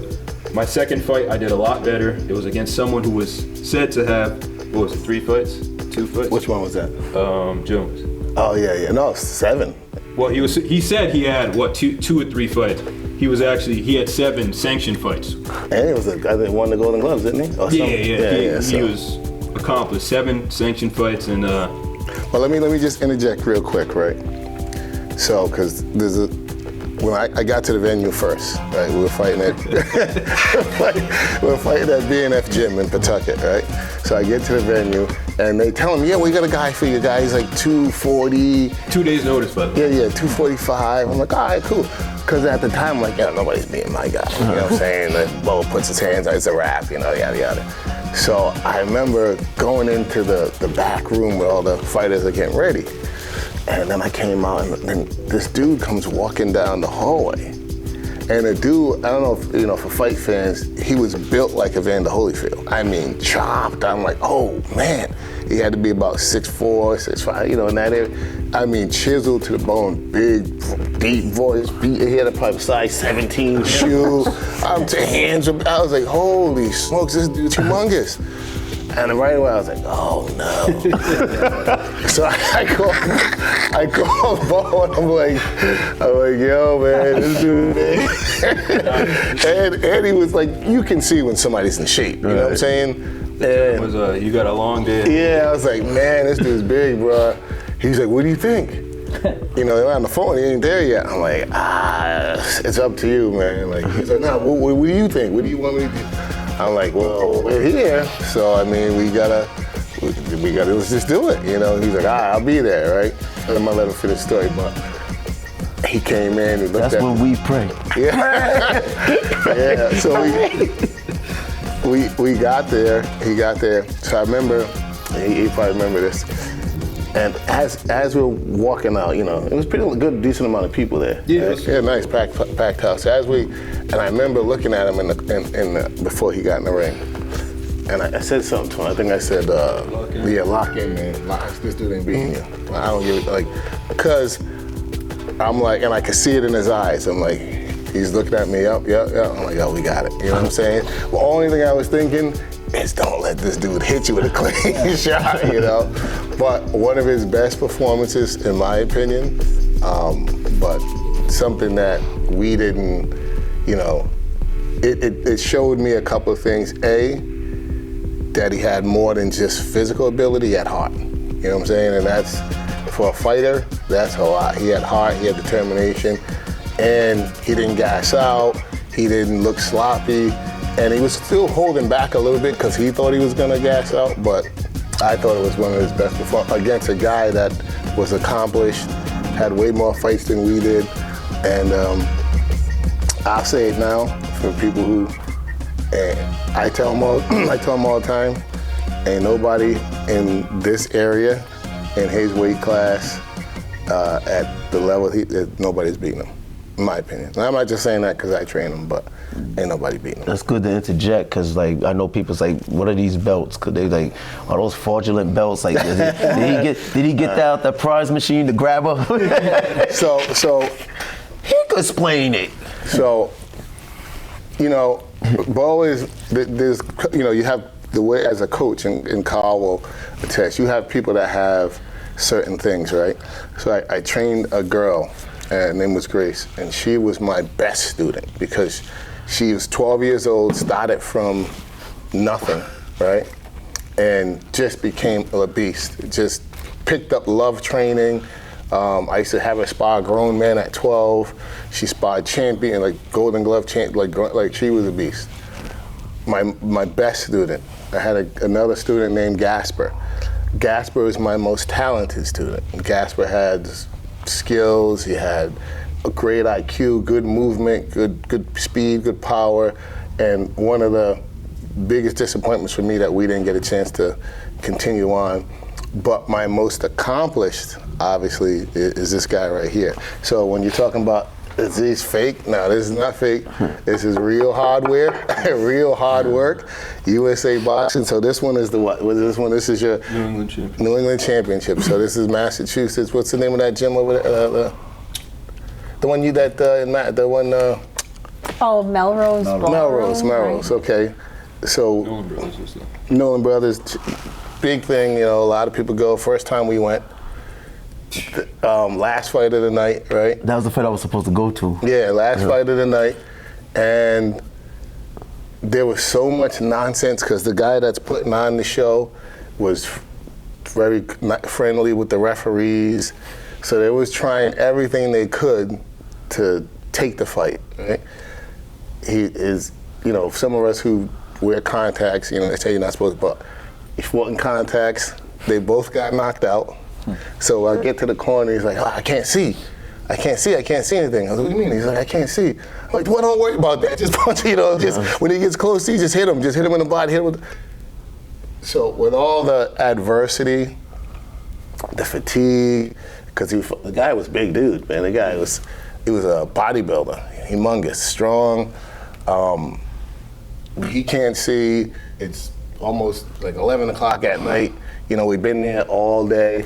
my second fight, I did a lot better. It was against someone who was said to have, 3 fights? 2 fights? Which one was that? Jones. Oh yeah, no, 7. Well, he said he had, 2 or 3 fights. He had 7 sanctioned fights. And he was the guy that won the Golden Gloves, didn't he? Or Yeah. so. He was accomplished 7 sanctioned fights, and Well, let me just interject real quick, right? So, because when I got to the venue first, right? We were fighting at B&F Gym in Pawtucket, right? So I get to the venue, and they tell him, yeah, we got a guy for you guys, like 240. 2 days notice, by the way. Yeah, 245. I'm like, all right, cool. Because at the time, I'm like, nobody's being my guy. You know what I'm saying? Like, Bo puts his hands out, it's a wrap, yada, yada. So I remember going into the back room where all the fighters are getting ready. And then I came out, and then this dude comes walking down the hallway. And the dude, I don't know if, for fight fans, he was built like Evander Holyfield. I mean, chopped. I'm like, oh, man. He had to be about 6'4", 6'5", in that area. I mean, chiseled to the bone, big, deep voice. He had a probably size 17 shoe. Hands up. I was like, holy smokes, this dude's humongous. And right away I was like, oh no. So I called Bo, and I'm like, yo man, this dude big. and he was like, you can see when somebody's in shape, you know what I'm saying? It was you got a long day. Yeah, I was like, man, this dude's big, bro. He's like, what do you think? They're on the phone, he ain't there yet. I'm like, it's up to you, man. Like, he's like, no, what do you think? What do you want me to do? I'm like, well, we're here, so I mean, we gotta, let's just do it, He's like, I'll be there, right? And I'm gonna let him finish the story, but he came in, he looked That's when we pray. Yeah, yeah. So we got there. He got there. So I remember, he probably remember this. And as we were walking out, it was pretty good, decent amount of people there. Yeah, right? Nice packed house. And I remember looking at him before he got in the ring, and I said something to him. I think I said, lock in, man. This dude ain't beating you. I don't give it, because I'm like, and I could see it in his eyes. I'm like, he's looking at me, yep. I'm like, yo, we got it. You know what I'm saying? The only thing I was thinking is don't let this dude hit you with a clean shot, But one of his best performances, in my opinion, but something that we didn't, it showed me a couple of things. A, that he had more than just physical ability, he had heart. You know what I'm saying? And that's, for a fighter, that's a lot. He had heart, he had determination, and he didn't gas out, he didn't look sloppy, and he was still holding back a little bit because he thought he was gonna gas out, but I thought it was one of his best performances against a guy that was accomplished, had way more fights than we did, and I'll say it now for people who, I tell them all the time, ain't nobody in this area, in his weight class, at the level nobody's beating him, in my opinion. And I'm not just saying that because I train him, but ain't nobody beating him. That's good to interject, because like I know people say, what are these belts? Cause they like, are those fraudulent belts? Like, did he get out the prize machine to grab her? So he could explain it. So, Bo is, there's, you have the way as a coach, and Carl will attest, you have people that have certain things, right? So I trained a girl, and her name was Grace, and she was my best student because she was 12 years old, started from nothing, right? And just became a beast. Just picked up love training. I used to have her spar grown men at 12. She sparred champion, like Golden Glove champ, like she was a beast. My best student. I had another student named Gasper. Gasper was my most talented student. Gasper had skills, he had a great IQ, good movement, good speed, good power, and one of the biggest disappointments for me that we didn't get a chance to continue on. But my most accomplished, obviously, is this guy right here. So when you're talking about, is this fake? No, this is not fake. This is real hardware, real hard work. USA Boxing. So this one is the what? What is this one? This is your New England Championship. So this is Massachusetts. What's the name of that gym over there? The one the one. Melrose. Melrose. Okay. So Nolan Brothers, big thing. A lot of people go. First time we went. Last fight of the night, right? That was the fight I was supposed to go to. Yeah, last fight of the night. And there was so much nonsense because the guy that's putting on the show was very friendly with the referees. So they was trying everything they could to take the fight, right? He is, some of us who wear contacts, they say you're not supposed to, but he fought in contacts. They both got knocked out. So I get to the corner, he's like, I can't see anything. I was like, what do you mean? He's like, I can't see. I'm like, well, don't worry about that. Just punch, when he gets close, you just hit him in the body, So with all the adversity, the fatigue, because the guy was a big dude, man. He was a bodybuilder, humongous, strong. He can't see. It's almost like 11 o'clock at night. We've been there all day.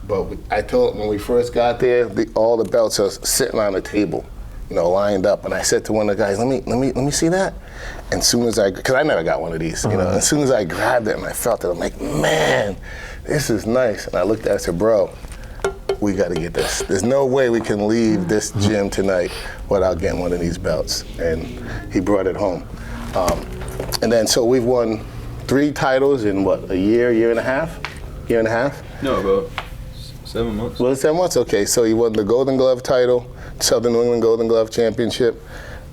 But I told him when we first got there, all the belts are sitting on the table, lined up. And I said to one of the guys, let me see that. And soon as because I never got one of these, as soon as I grabbed it and I felt it, I'm like, man, this is nice. And I looked at it and said, bro, we got to get this. There's no way we can leave this gym tonight without getting one of these belts. And he brought it home. And then, so we've won 3 titles in what, a year and a half? No, about 7 months. Well, 7 months, okay. So he won the Golden Glove title, Southern New England Golden Glove Championship,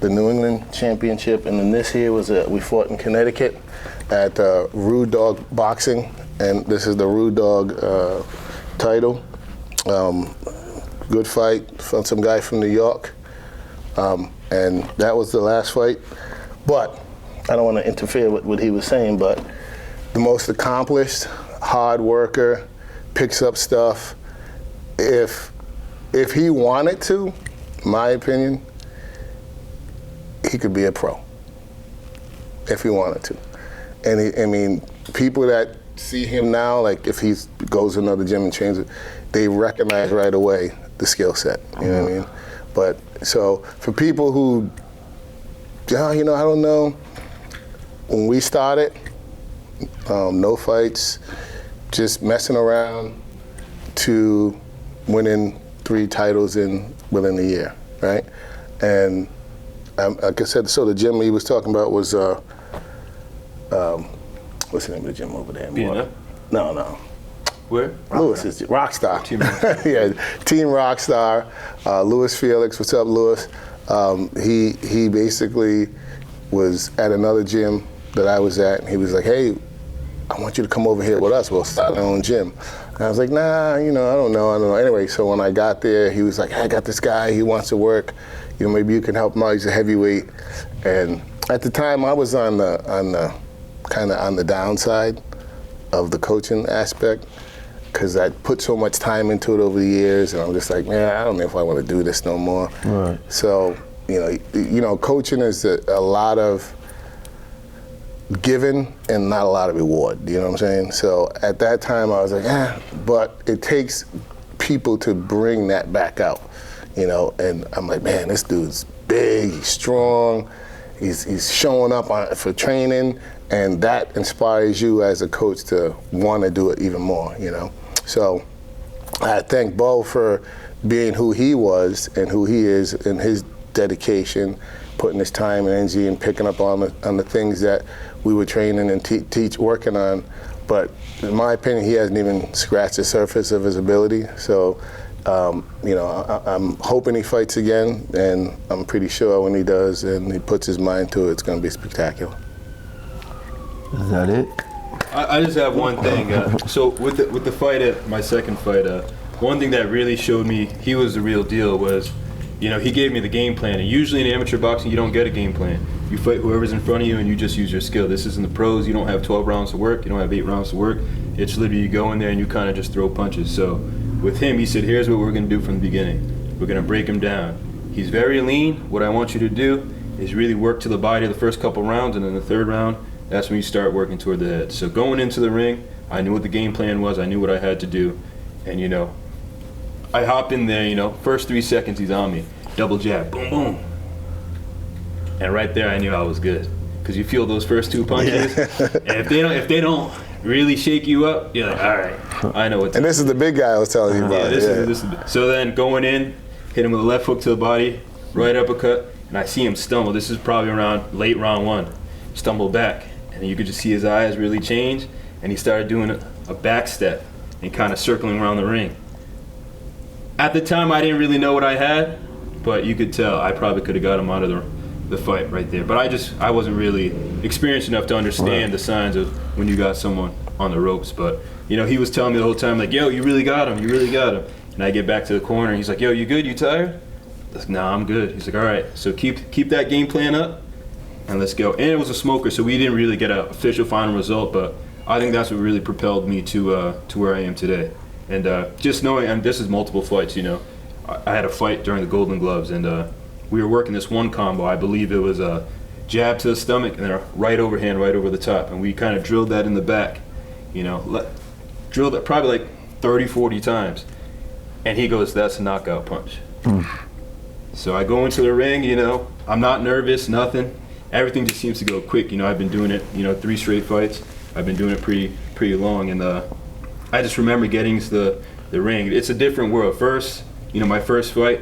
the New England Championship, and then this year was we fought in Connecticut at Rude Dog Boxing, and this is the Rude Dog title. Good fight from some guy from New York, and that was the last fight. But I don't want to interfere with what he was saying, but the most accomplished, hard worker, picks up stuff. If he wanted to, my opinion, he could be a pro. If he wanted to. And people that see him now, like if he goes to another gym and trains it, they recognize right away the skill set. You know what I mean? But so for people who, I don't know, when we started, no fights, just messing around, to winning 3 titles within a year, right? And like I said, so the gym he was talking about was, what's the name of the gym over there? B&M? No. Where? Lewis is Rockstar. Team Rockstar. Yeah, Team Rockstar. Lewis Felix, what's up, Lewis? He basically was at another gym that I was at, and he was like, hey, I want you to come over here with us. We'll start our own gym. And I was like, nah, I don't know. Anyway, so when I got there, he was like, I got this guy, he wants to work. Maybe you can help him out, he's a heavyweight. And at the time, I was on the downside of the coaching aspect, because I put so much time into it over the years, and I'm just like, man, I don't know if I want to do this no more. Right. So, coaching is a lot of giving and not a lot of reward, you know what I'm saying? So at that time I was like, but it takes people to bring that back out, and I'm like, man, this dude's big, he's strong, he's showing up for training, and that inspires you as a coach to want to do it even more, So I thank Bo for being who he was and who he is, and his dedication, putting his time and energy and picking up on the things that we were training and working on. But in my opinion, he hasn't even scratched the surface of his ability. So, I'm hoping he fights again, and I'm pretty sure when he does and he puts his mind to it, it's going to be spectacular. Is that it? I just have one thing. So with the fight, my second fight, one thing that really showed me he was the real deal was, he gave me the game plan. And usually in amateur boxing, you don't get a game plan. You fight whoever's in front of you and you just use your skill. This is in the pros. You don't have 12 rounds to work. You don't have 8 rounds to work. It's literally you go in there and you kind of just throw punches. So with him, he said, here's what we're going to do from the beginning. We're going to break him down. He's very lean. What I want you to do is really work to the body the first couple rounds, and then the third round, that's when you start working toward the head. So going into the ring, I knew what the game plan was. I knew what I had to do. And, I hop in there, first 3 seconds he's on me. Double jab, boom, boom. And right there I knew I was good. Because you feel those first 2 punches, and if they don't really shake you up, you're like, all right, I know what to do. And this is the big guy I was telling you about. This is so then going in, hit him with a left hook to the body, right uppercut, and I see him stumble. This is probably around late round 1. Stumble back, and you could just see his eyes really change, and he started doing a back step and kind of circling around the ring. At the time, I didn't really know what I had, but you could tell I probably could have got him out of the fight right there. But I wasn't really experienced enough to understand the signs of when you got someone on the ropes. But he was telling me the whole time, like, yo, you really got him, you really got him. And I get back to the corner, and he's like, yo, you good, you tired? I was like, nah, I'm good. He's like, all right, so keep that game plan up, and let's go. And it was a smoker, so we didn't really get an official final result, but I think that's what really propelled me to where I am today. And just knowing, and this is multiple fights, I had a fight during the Golden Gloves, and we were working this one combo. I believe it was a jab to the stomach and then a right overhand right over the top, and we kind of drilled that in the back, drilled it probably like 30, 40 times. And he goes, that's a knockout punch. So I go into the ring, I'm not nervous, nothing. Everything just seems to go quick. I've been doing it, 3 straight fights. I've been doing it pretty long, and I just remember getting to the ring. It's a different world. First, my first fight,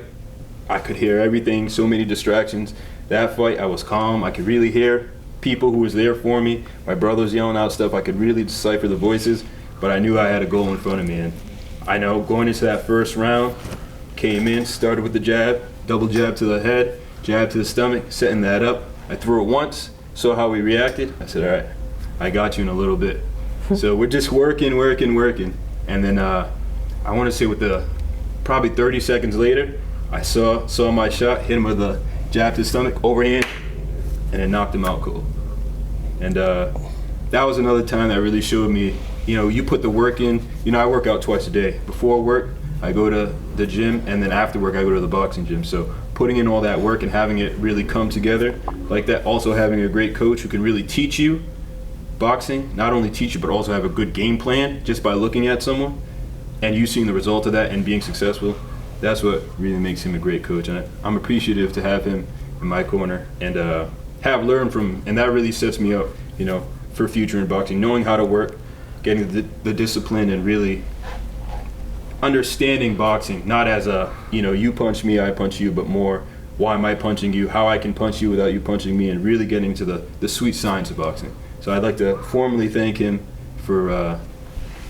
I could hear everything, so many distractions. That fight, I was calm. I could really hear people who was there for me. My brother was yelling out stuff. I could really decipher the voices, but I knew I had a goal in front of me. And I know going into that first round, came in, started with the jab, double jab to the head, jab to the stomach, setting that up. I threw it once, saw how we reacted. I said, all right, I got you in a little bit. So we're just working. And then I want to say probably 30 seconds later, I saw my shot, hit him with a jab to the stomach, overhand, and it knocked him out cold. And that was another time that really showed me, you put the work in. I work out twice a day. Before work, I go to the gym, and then after work, I go to the boxing gym. So putting in all that work and having it really come together like that, also having a great coach who can really teach you boxing, not only teach you, but also have a good game plan just by looking at someone, and you seeing the result of that and being successful, that's what really makes him a great coach. And I'm appreciative to have him in my corner and have learned from him, and that really sets me up, for future in boxing, knowing how to work, getting the discipline, and really understanding boxing, not as you punch me, I punch you, but more, why am I punching you, how I can punch you without you punching me, and really getting to the sweet science of boxing. So I'd like to formally thank him for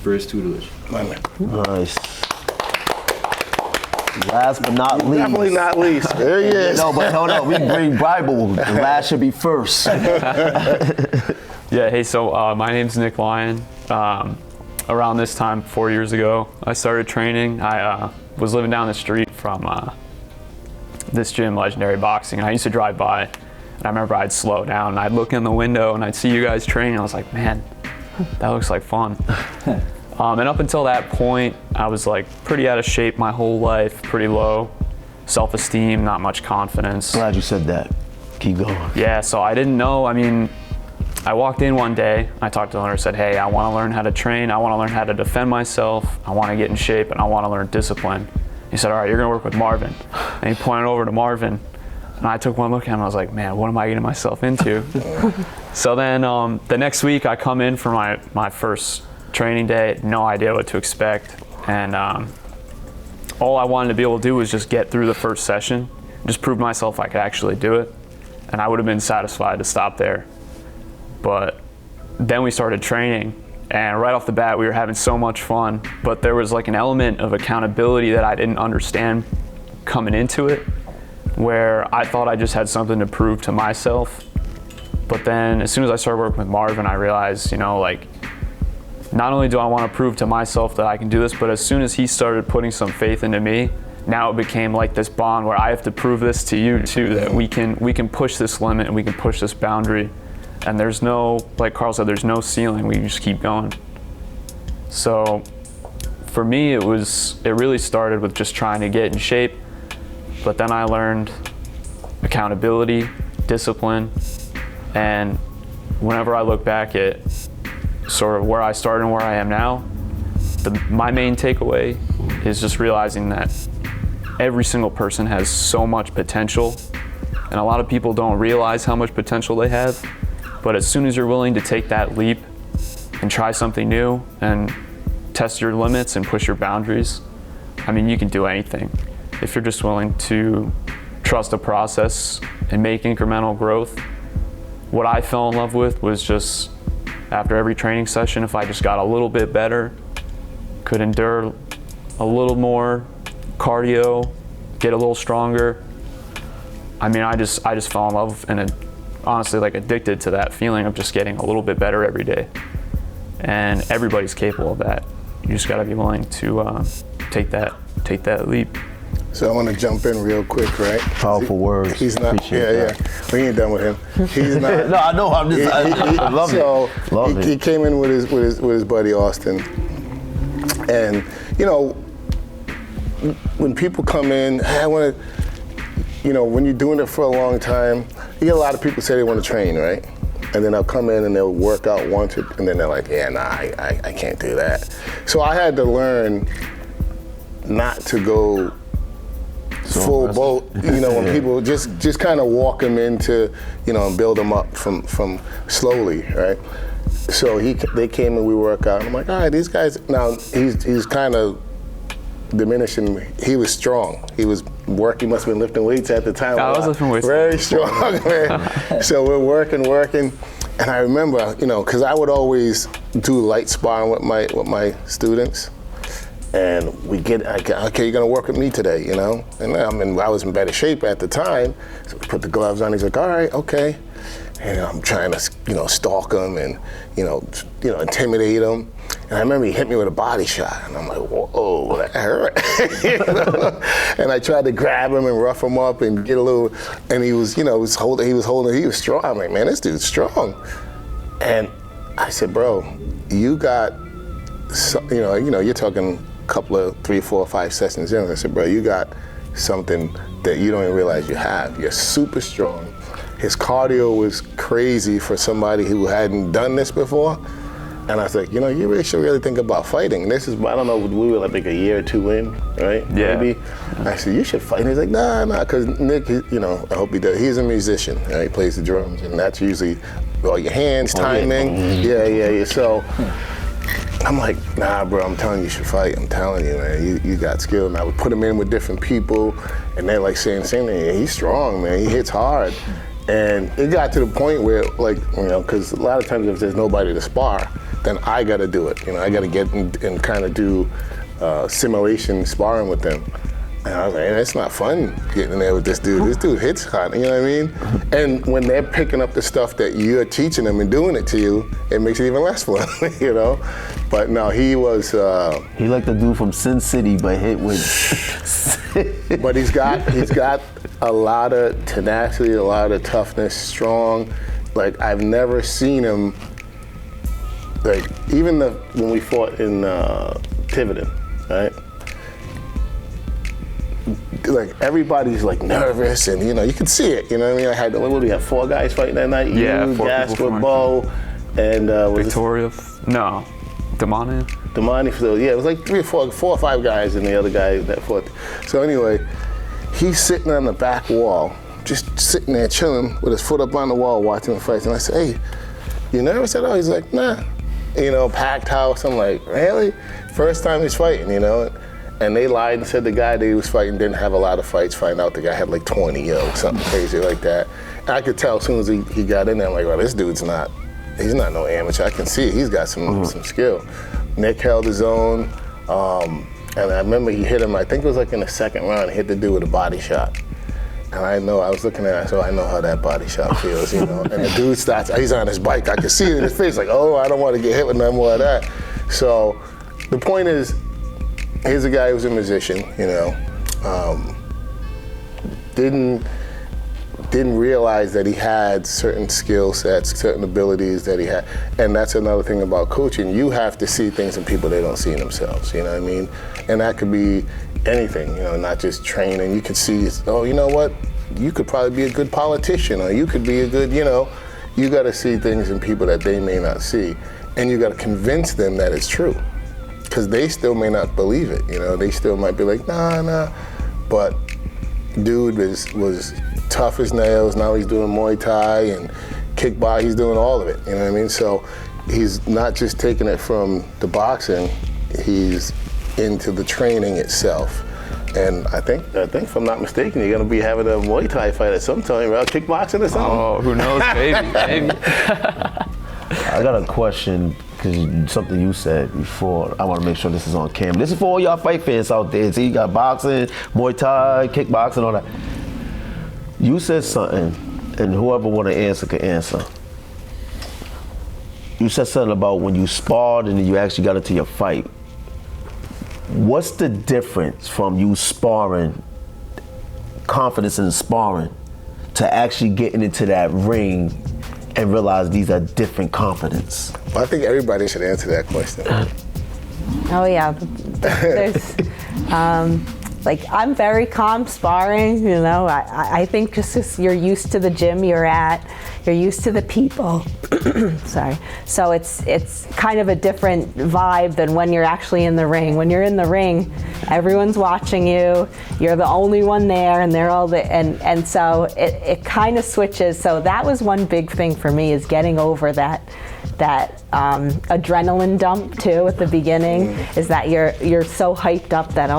his tutelage. My man. Nice. Last but not least. Definitely not least. There he is. No, but hold on. We bring Bible. The last should be first. Yeah, hey, so my name's Nick Lyon. Around this time, 4 years ago, I started training. I was living down the street from this gym, Legendary Boxing, and I used to drive by, and I remember I'd slow down, and I'd look in the window, and I'd see you guys training, and I was like, man, that looks like fun. And up until that point, I was like pretty out of shape my whole life, pretty low self-esteem, not much confidence. Glad you said that. Keep going. Yeah, so I didn't know. I mean, I walked in one day, I talked to the owner, said, hey, I want to learn how to train, I want to learn how to defend myself, I want to get in shape, and I want to learn discipline. He said, all right, you're going to work with Marvin. And he pointed over to Marvin, and I took one look at him, and I was like, man, what am I getting myself into? So then the next week, I come in for my first training day, no idea what to expect, and all I wanted to be able to do was just get through the first session, just prove myself I could actually do it, and I would have been satisfied to stop there. But then we started training, and right off the bat we were having so much fun, but there was like an element of accountability that I didn't understand coming into it, where I thought I just had something to prove to myself. But then as soon as I started working with Marvin, I realized, you know, like, not only do I want to prove to myself that I can do this, but as soon as he started putting some faith into me, now it became like this bond where I have to prove this to you too, that we can push this limit and we can push this boundary. And there's no, like Carl said, there's no ceiling, we can just keep going. So for me, it really started with just trying to get in shape, but then I learned accountability, discipline, and whenever I look back at sort of where I started and where I am now, my main takeaway is just realizing that every single person has so much potential, and a lot of people don't realize how much potential they have. But as soon as you're willing to take that leap and try something new and test your limits and push your boundaries, I mean, you can do anything. If you're just willing to trust the process and make incremental growth. What I fell in love with was just after every training session, if I just got a little bit better, could endure a little more cardio, get a little stronger. I mean, I just fell in love and honestly like addicted to that feeling of just getting a little bit better every day. And everybody's capable of that. You just got to be willing to take that leap. So I want to jump in real quick, right? Powerful words. He's not. Appreciate that. We ain't done with him. He's not. No, I know. I'm just. I love so it. Love he it. came in with his buddy Austin, and you know, when people come in, hey, I want to. You know, when you're doing it for a long time, you get a lot of people say they want to train, right? And then they'll come in and they'll work out once, and then they're like, yeah, nah, I can't do that. So I had to learn not to go full boat, you know, when people just kind of walk them into, you know, and build them up from slowly, right? So they came and we work out, and I'm like, all right, these guys, now he's kind of diminishing. He was strong. He was working, must have been lifting weights at the time. I was lifting weights. Very strong, man. So we're working, and I remember, you know, because I would always do light sparring with my students, and we okay, you're gonna work with me today, you know, and I was in better shape at the time, so we put the gloves on. He's like, all right, okay, and I'm trying to, you know, stalk him and, you know, intimidate him. And I remember he hit me with a body shot, and I'm like, whoa, that hurt. You know? And I tried to grab him and rough him up and get a little, and he was, you know, he was strong. I'm like, man, this dude's strong. And I said, bro, you got, you know, you're talking a couple of 3, 4, 5 sessions in. I said, bro, you got something that you don't even realize you have. You're super strong. His cardio was crazy for somebody who hadn't done this before. And I was like, you know, you really should think about fighting. This is, I don't know, we were like a year or 2 in, right? Yeah. Maybe. I said, you should fight. And he's like, nah, because Nick, you know, I hope he does. He's a musician, right? He plays the drums, and that's usually all your hands, timing. Yeah. So I'm like, nah, bro, I'm telling you, you should fight. I'm telling you, man, you got skill. And I would put him in with different people, and they're like saying the same thing. Yeah, he's strong, man. He hits hard. And it got to the point where, like, you know, because a lot of times if there's nobody to spar, then I got to do it. I got to get and kind of do simulation sparring with them. And I was like, it's not fun getting in there with this dude. This dude hits hot, you know what I mean? And when they're picking up the stuff that you're teaching them and doing it to you, it makes it even less fun, But no, he was... He like the dude from Sin City, but hit with... But he's got a lot of tenacity, a lot of toughness, strong. Like, I've never seen him... Like, even when we fought in Tiverton, right? Like, everybody's like nervous, and you can see it. You know what I mean? I had what do we have? 4 guys fighting that night. Yeah, you, 4 Gas people with Bo, and Victoria. No, Damani. Damani. So yeah, it was like 4 or 5 guys, and the other guy that fought. So anyway, he's sitting on the back wall, just sitting there chilling with his foot up on the wall, watching the fights. And I said, "Hey, you nervous at all?" He's like, "Nah." Packed house. I'm like, "Really?" First time he's fighting, And they lied and said the guy that he was fighting didn't have a lot of fights. Find out the guy had like 20, something crazy like that. And I could tell as soon as he got in there, I'm like, well, this dude's he's not no amateur. I can see it. He's got some skill. Nick held his own. And I remember he hit him, I think it was like in the second round, he hit the dude with a body shot. And I was looking at it, so I know how that body shot feels, And the dude starts, he's on his bike. I can see it in his face, like, oh, I don't want to get hit with none more of that. So the point is, here's a guy who's a musician, didn't realize that he had certain skill sets, certain abilities that he had. And that's another thing about coaching. You have to see things in people they don't see in themselves, you know what I mean? And that could be anything, not just training. You could see, oh, you know what? You could probably be a good politician, or you could be a good, you got to see things in people that they may not see. And you got to convince them that it's true. Because they still may not believe it, They still might be like, nah. But dude was tough as nails. Now he's doing Muay Thai and kickbox. He's doing all of it, you know what I mean? So he's not just taking it from the boxing, he's into the training itself. And I think if I'm not mistaken, you're gonna be having a Muay Thai fight at some time, right? Kickboxing or something? Oh, who knows, baby. I got a question, because something you said before. I want to make sure this is on camera. This is for all y'all fight fans out there. See, you got boxing, Muay Thai, kickboxing, all that. You said something, and whoever want to answer can answer. You said something about when you sparred and then you actually got into your fight. What's the difference from you sparring, confidence in sparring, to actually getting into that ring and realize these are different confidence? Well, I think everybody should answer that question. Oh yeah, there's I'm very calm sparring, I think just 'cause you're used to the gym you're at, you're used to the people. Sorry. So it's kind of a different vibe than when you're actually in the ring. When you're in the ring, everyone's watching you, you're the only one there, and they're all and so it kind of switches. So that was one big thing for me, is getting over that adrenaline dump too at the beginning, is that you're so hyped up that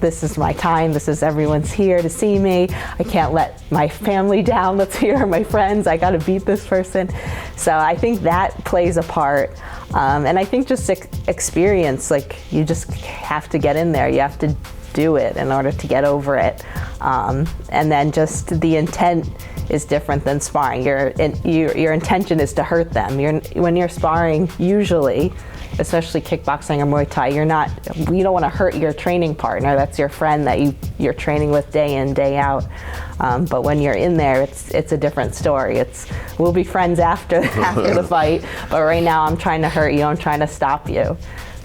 this is my time, everyone's here to see me, I can't let my family down that's here, my friends, I got to beat this person. So I think that plays a part, and I think just experience, you just have to get in there, you have to do it in order to get over it, and then just the intent is different than sparring. Your intention is to hurt them. When you're sparring, usually, especially kickboxing or Muay Thai, you don't want to hurt your training partner. That's your friend that you're training with day in, day out. But when you're in there, it's a different story. We'll be friends after the fight, but right now I'm trying to hurt you, I'm trying to stop you.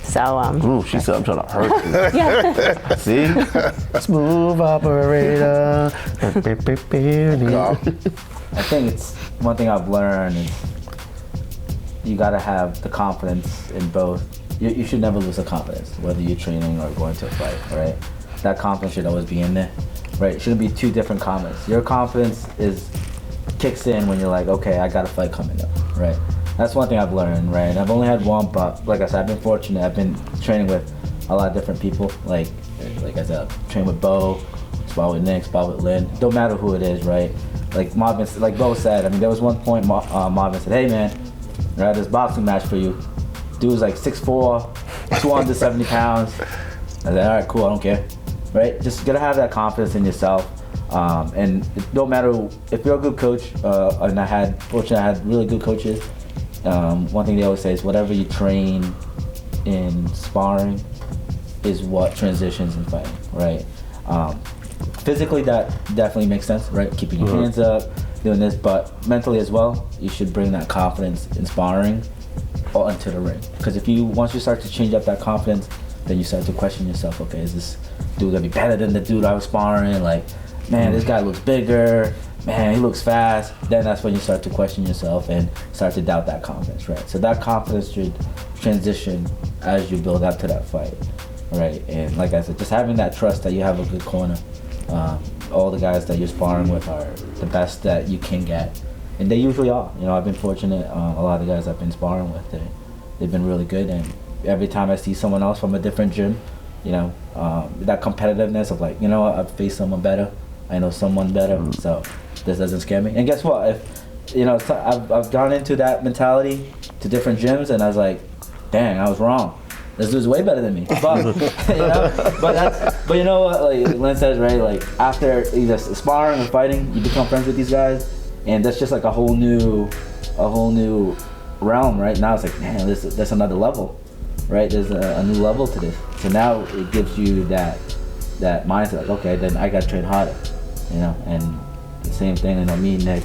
So, Ooh, she said I'm trying to hurt you. yeah. See? Smooth operator. I think it's one thing I've learned is you gotta have the confidence in both. You should never lose the confidence, whether you're training or going to a fight, right? That confidence should always be in there, right? It shouldn't be 2 different confidence. Your confidence kicks in when you're like, okay, I got a fight coming up, right? That's one thing I've learned, right? I've only had one, but like I said, I've been fortunate. I've been training with a lot of different people. Like I said, I've trained with Bo, spar with Nick, spar with Lynn. Don't matter who it is, right? Like Marvin, like Bo said, there was one point Marvin said, hey man, right? This boxing match for you. Dude's like 6'4", 270 pounds. I was like, all right, cool, I don't care, right? Just gotta have that confidence in yourself. And it don't matter if you're a good coach, and I had really good coaches. One thing they always say is whatever you train in sparring is what transitions in fighting, right? Physically, that definitely makes sense, right? Keeping your hands up, doing this, but mentally as well, you should bring that confidence in sparring into the ring. Because once you start to change up that confidence, then you start to question yourself, okay, is this dude gonna be better than the dude I was sparring? Like, man, this guy looks bigger, man, he looks fast. Then that's when you start to question yourself and start to doubt that confidence, right? So that confidence should transition as you build up to that fight, right? And like I said, just having that trust that you have a good corner. All the guys that you're sparring with are the best that you can get. And they usually are. You know, I've been fortunate. A lot of the guys I've been sparring with, they've been really good. And every time I see someone else from a different gym, you know, that competitiveness of like, you know what, I've faced someone better. I know someone better, so this doesn't scare me. And guess what? If you know, I've gone into that mentality to different gyms, and I was like, dang, I was wrong. This dude's way better than me. But you know, but you know what? Like Lynn says, right? Like after either sparring or fighting, you become friends with these guys, and that's just like a whole new realm, right? Now it's like, man, that's another level, right? There's a new level to this. So now it gives you that mindset, like, okay, then I gotta train harder, you know. And the same thing, you know, me and Nick,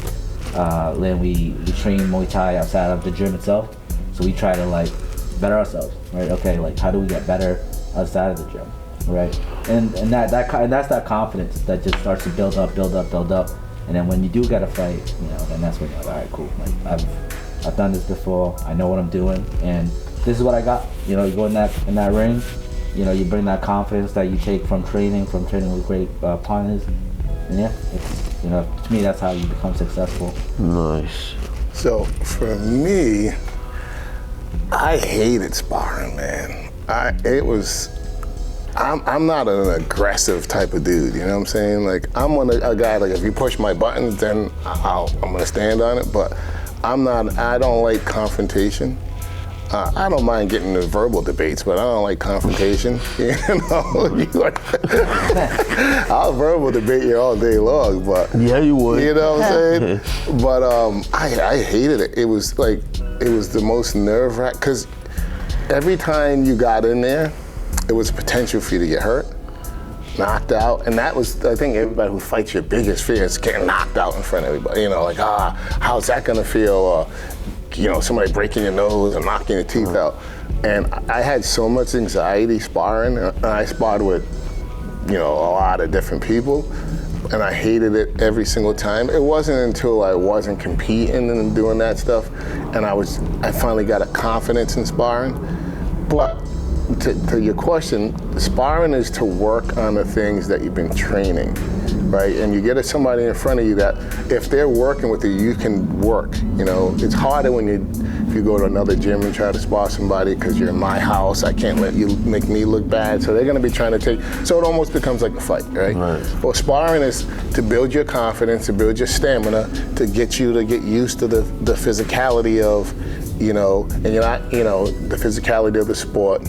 Lynn, we train Muay Thai outside of the gym itself, so we try to like better ourselves, right? Okay, like how do we get better outside of the gym, right? And that's that confidence that just starts to build up, and then when you do get a fight, you know, then that's when you're like, all right, cool. Like I've done this before. I know what I'm doing, and this is what I got. You know, you go in that ring, you know, you bring that confidence that you take from training with great partners, and yeah, it's, you know, to me that's how you become successful. Nice. So for me, I hated sparring, man. I'm not an aggressive type of dude, you know what I'm saying? Like, I'm a guy, like, if you push my buttons, then I'm gonna stand on it, but I don't like confrontation. I don't mind getting into verbal debates, but I don't like confrontation, you know? I'll verbal debate you all day long, but. Yeah, you would. You know what I'm saying? But I hated it. It was the most nerve-wracking, because every time you got in there, it was a potential for you to get hurt, knocked out, and that was, I think everybody who fights your biggest fear is getting knocked out in front of everybody. You know, like, how's that gonna feel? You know, somebody breaking your nose and knocking your teeth out. And I had so much anxiety sparring, and I sparred with, you know, a lot of different people, and I hated it every single time. It wasn't until I wasn't competing and doing that stuff, and I finally got a confidence in sparring. But to your question, sparring is to work on the things that you've been training, right? And you get somebody in front of you that, if they're working with you, you can work. You know, it's harder if you go to another gym and try to spar somebody because you're in my house. I can't let you make me look bad. So they're going to be trying to so it almost becomes like a fight, right? Well, sparring is to build your confidence, to build your stamina, to get you to get used to the physicality of, you know, and you're not, you know, the physicality of the sport.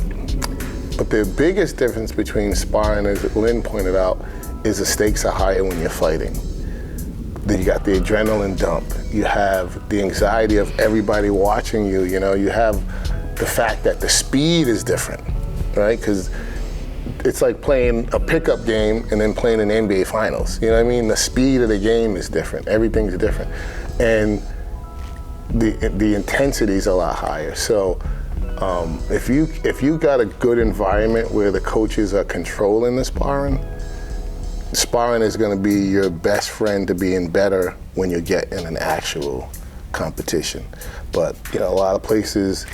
But the biggest difference between sparring, as Lynn pointed out, is the stakes are higher when you're fighting. Then you got the adrenaline dump. You have the anxiety of everybody watching you. You know, you have the fact that the speed is different, right? Because it's like playing a pickup game and then playing an NBA Finals. You know what I mean? The speed of the game is different. Everything's different, and the intensity is a lot higher. So. If you got a good environment where the coaches are controlling the sparring is going to be your best friend to being better when you get in an actual competition. But you know, a lot of places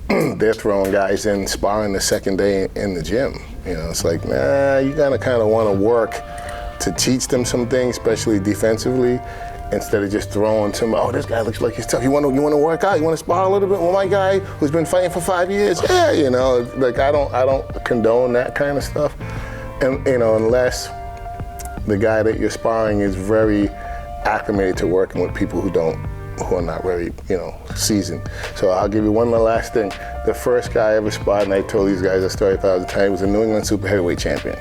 they're throwing guys in sparring the second day in the gym. You know, it's like, nah, you gotta kind of want to work to teach them some things, especially defensively. Instead of just throwing somebody, oh, this guy looks like he's tough. You want to work out? You want to spar a little bit? Well, my guy who's been fighting for 5 years, yeah, you know, like I don't condone that kind of stuff. And you know, unless the guy that you're sparring is very acclimated to working with people who don't who are not very, seasoned. So I'll give you one last thing. The first guy I ever spotted, and I told these guys a story 1,000 times, was a New England super heavyweight champion.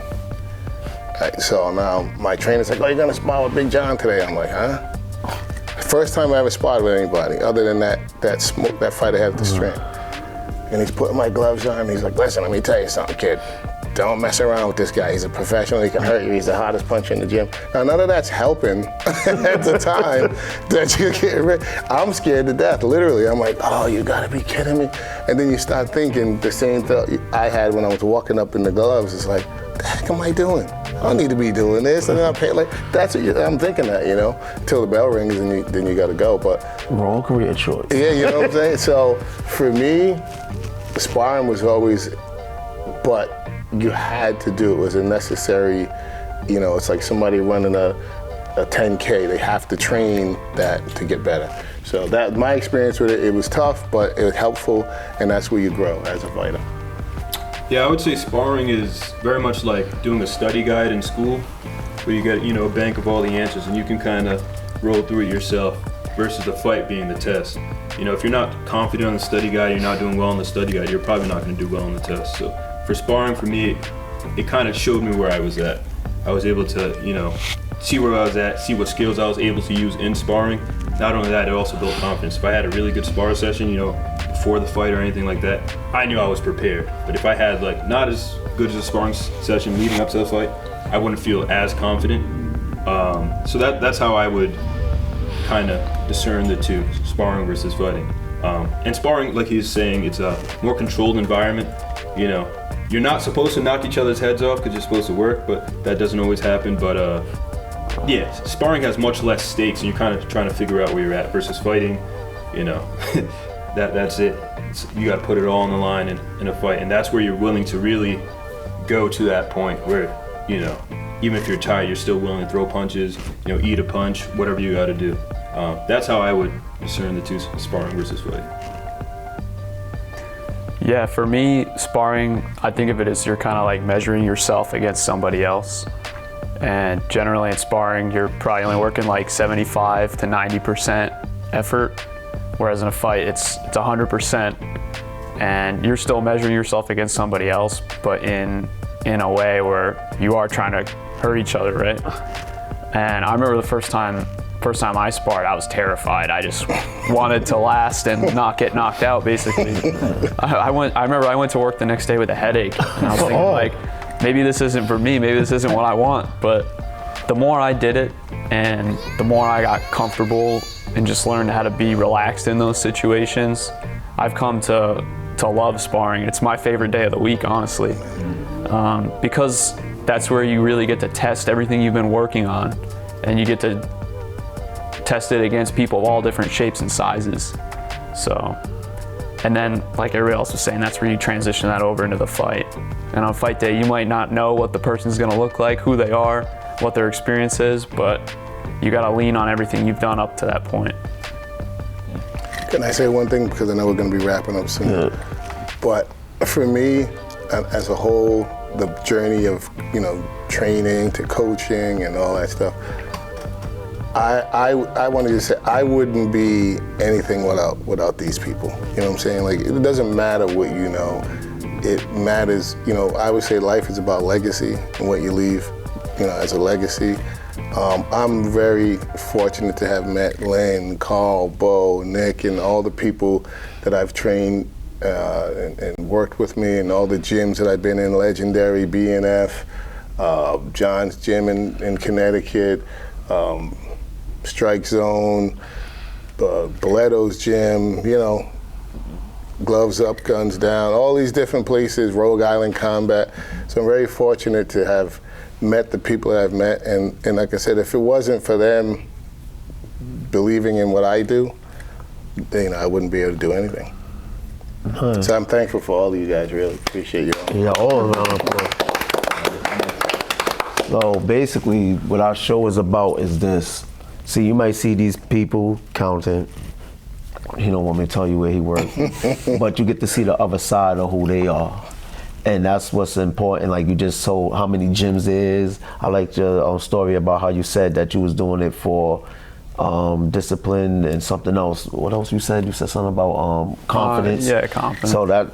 Right, so now my trainer's like, oh, you're gonna spar with Big John today? I'm like, huh? First time I ever sparred with anybody, other than that fight I had at the Strand. And he's putting my gloves on, and he's like, listen, let me tell you something, kid. Don't mess around with this guy. He's a professional. He can hurt you. He's the hardest puncher in the gym. Now, none of that's helping at the time that you get rid. I'm scared to death, literally. I'm like, oh, you gotta be kidding me. And then you start thinking the same thought I had when I was walking up in the gloves. It's like, the heck am I doing? I don't need to be doing this. And then I'm paying, that's what I'm thinking that, till the bell rings and then you gotta go. But wrong career choice. Yeah, you know what I'm saying? So for me, sparring was always, but you had to do it. It was a necessary, it's like somebody running a 10K. They have to train that to get better. So that my experience with it was tough, but it was helpful, and that's where you grow as a fighter. Yeah, I would say sparring is very much like doing a study guide in school, where you get, a bank of all the answers and you can kind of roll through it yourself, versus the fight being the test. If you're not confident on the study guide, you're not doing well on the study guide, you're probably not going to do well on the test. So for sparring, for me, it kind of showed me where I was at. I was able to, see where I was at, see what skills I was able to use in sparring. Not only that, it also built confidence. If I had a really good spar session, before the fight or anything like that, I knew I was prepared. But if I had not as good as a sparring session leading up to the fight, I wouldn't feel as confident. So that's how I would kind of discern the two, sparring versus fighting. And sparring, like he was saying, it's a more controlled environment. You're not supposed to knock each other's heads off because you're supposed to work, but that doesn't always happen. But yeah, sparring has much less stakes, and you're kind of trying to figure out where you're at. Versus fighting, that's it. You got to put it all on the line in a fight, and that's where you're willing to really go to that point where, even if you're tired, you're still willing to throw punches, eat a punch, whatever you got to do. That's how I would discern the two, sparring versus fighting. Yeah, for me, sparring, I think of it as you're kind of like measuring yourself against somebody else. And generally in sparring, you're probably only working like 75 to 90% effort, whereas in a fight, it's 100%. And you're still measuring yourself against somebody else, but in a way where you are trying to hurt each other, right? And I remember the first time I sparred, I was terrified. I just wanted to last and not get knocked out, basically. I remember I went to work the next day with a headache, and I was thinking, maybe this isn't for me, maybe this isn't what I want. But the more I did it, and the more I got comfortable and just learned how to be relaxed in those situations, I've come to love sparring. It's my favorite day of the week, honestly, because that's where you really get to test everything you've been working on, and you get to test it against people of all different shapes and sizes. So, and then like everybody else was saying, that's where you transition that over into the fight. And on fight day, you might not know what the person's gonna look like, who they are, what their experience is, but you gotta lean on everything you've done up to that point. Can I say one thing, because I know we're gonna be wrapping up soon. Yeah. But for me, as a whole, the journey of training to coaching and all that stuff, I wanted to say I wouldn't be anything without these people. You know what I'm saying? Like, it doesn't matter what you know. It matters, I would say life is about legacy and what you leave, as a legacy. I'm very fortunate to have met Lynn, Carl, Bo, Nick, and all the people that I've trained and worked with me, and all the gyms that I've been in, Legendary, BNF, John's Gym in Connecticut, Strike Zone, Boletto's Gym, Gloves Up, Guns Down, all these different places, Rogue Island Combat. So I'm very fortunate to have met the people that I've met, and like I said, if it wasn't for them believing in what I do, then I wouldn't be able to do anything. So I'm thankful for all of you guys, really appreciate you all. Yeah, all around, of course. So basically, what our show is about is this. See, you might see these people counting. He don't want me to tell you where he works, but you get to see the other side of who they are. And that's what's important. Like you just told how many gyms there is. I liked your story about how you said that you was doing it for discipline, and something else. What else you said? You said something about confidence. Yeah, confidence. So that,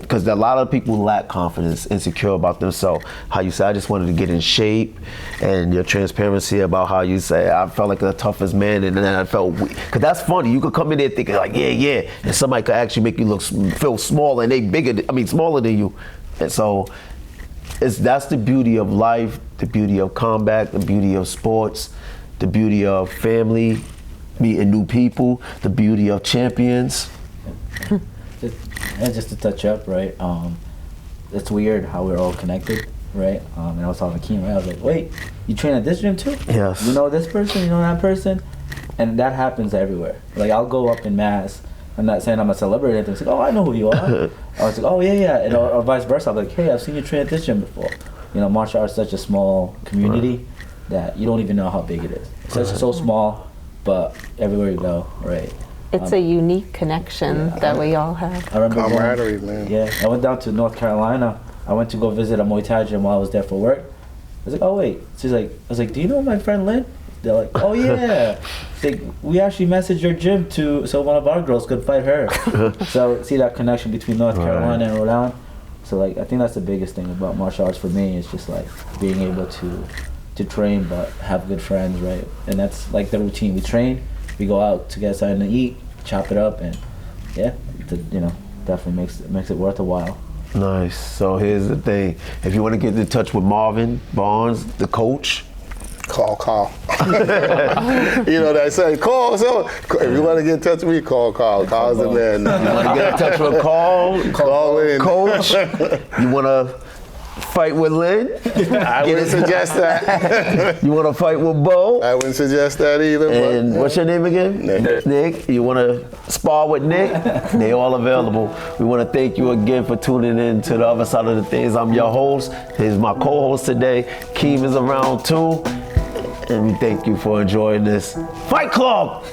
because a lot of people lack confidence, insecure about themselves. How you said, I just wanted to get in shape, and your transparency about how you say, I felt like the toughest man, and then I felt weak. Because that's funny. You could come in there thinking like, yeah, and somebody could actually make you feel smaller, and they smaller than you. And so that's the beauty of life, the beauty of combat, the beauty of sports, the beauty of family, meeting new people, the beauty of champions. And just to touch up, right? It's weird how we're all connected, right? And I was talking to Keem, right? I was like, wait, you train at this gym too? Yes. You know this person, you know that person? And that happens everywhere. Like, I'll go up in Mass. I'm not saying I'm a celebrity. It's like, oh, I know who you are. I was like, oh, yeah. And, or vice versa. I'm like, hey, I've seen you train at this gym before. You know, martial arts is such a small community that you don't even know how big it is. It's so small, but everywhere you go, right? It's a unique connection that we all have. I remember Camaraderie, man. Yeah, I went down to North Carolina. I went to go visit a Muay Thai gym while I was there for work. I was like, oh wait. She's like, I was like, do you know my friend Lynn? They're like, oh yeah. It's like, we actually messaged your gym so one of our girls could fight her. So see that connection between North Carolina and Rhode Island. So like, I think that's the biggest thing about martial arts for me, is just like being able to train but have good friends, right? And that's like the routine. We train, we go out to get something to eat, chop it up, and definitely makes it worth a while. Nice. So here's the thing. If you want to get in touch with Marvin Barnes, the coach, Call. You know that saying, call. So if you want to get in touch with me, call. Carl's the man. you want to get in touch with Call in. Coach, you want to fight with Lynn? I wouldn't suggest that. You want to fight with Bo? I wouldn't suggest that either. And what's your name again? Nick. You want to spar with Nick? They all available. We want to thank you again for tuning in to the other side of the things. I'm your host. Here's my co-host today. Keem is around too. And we thank you for enjoying this Fight Club.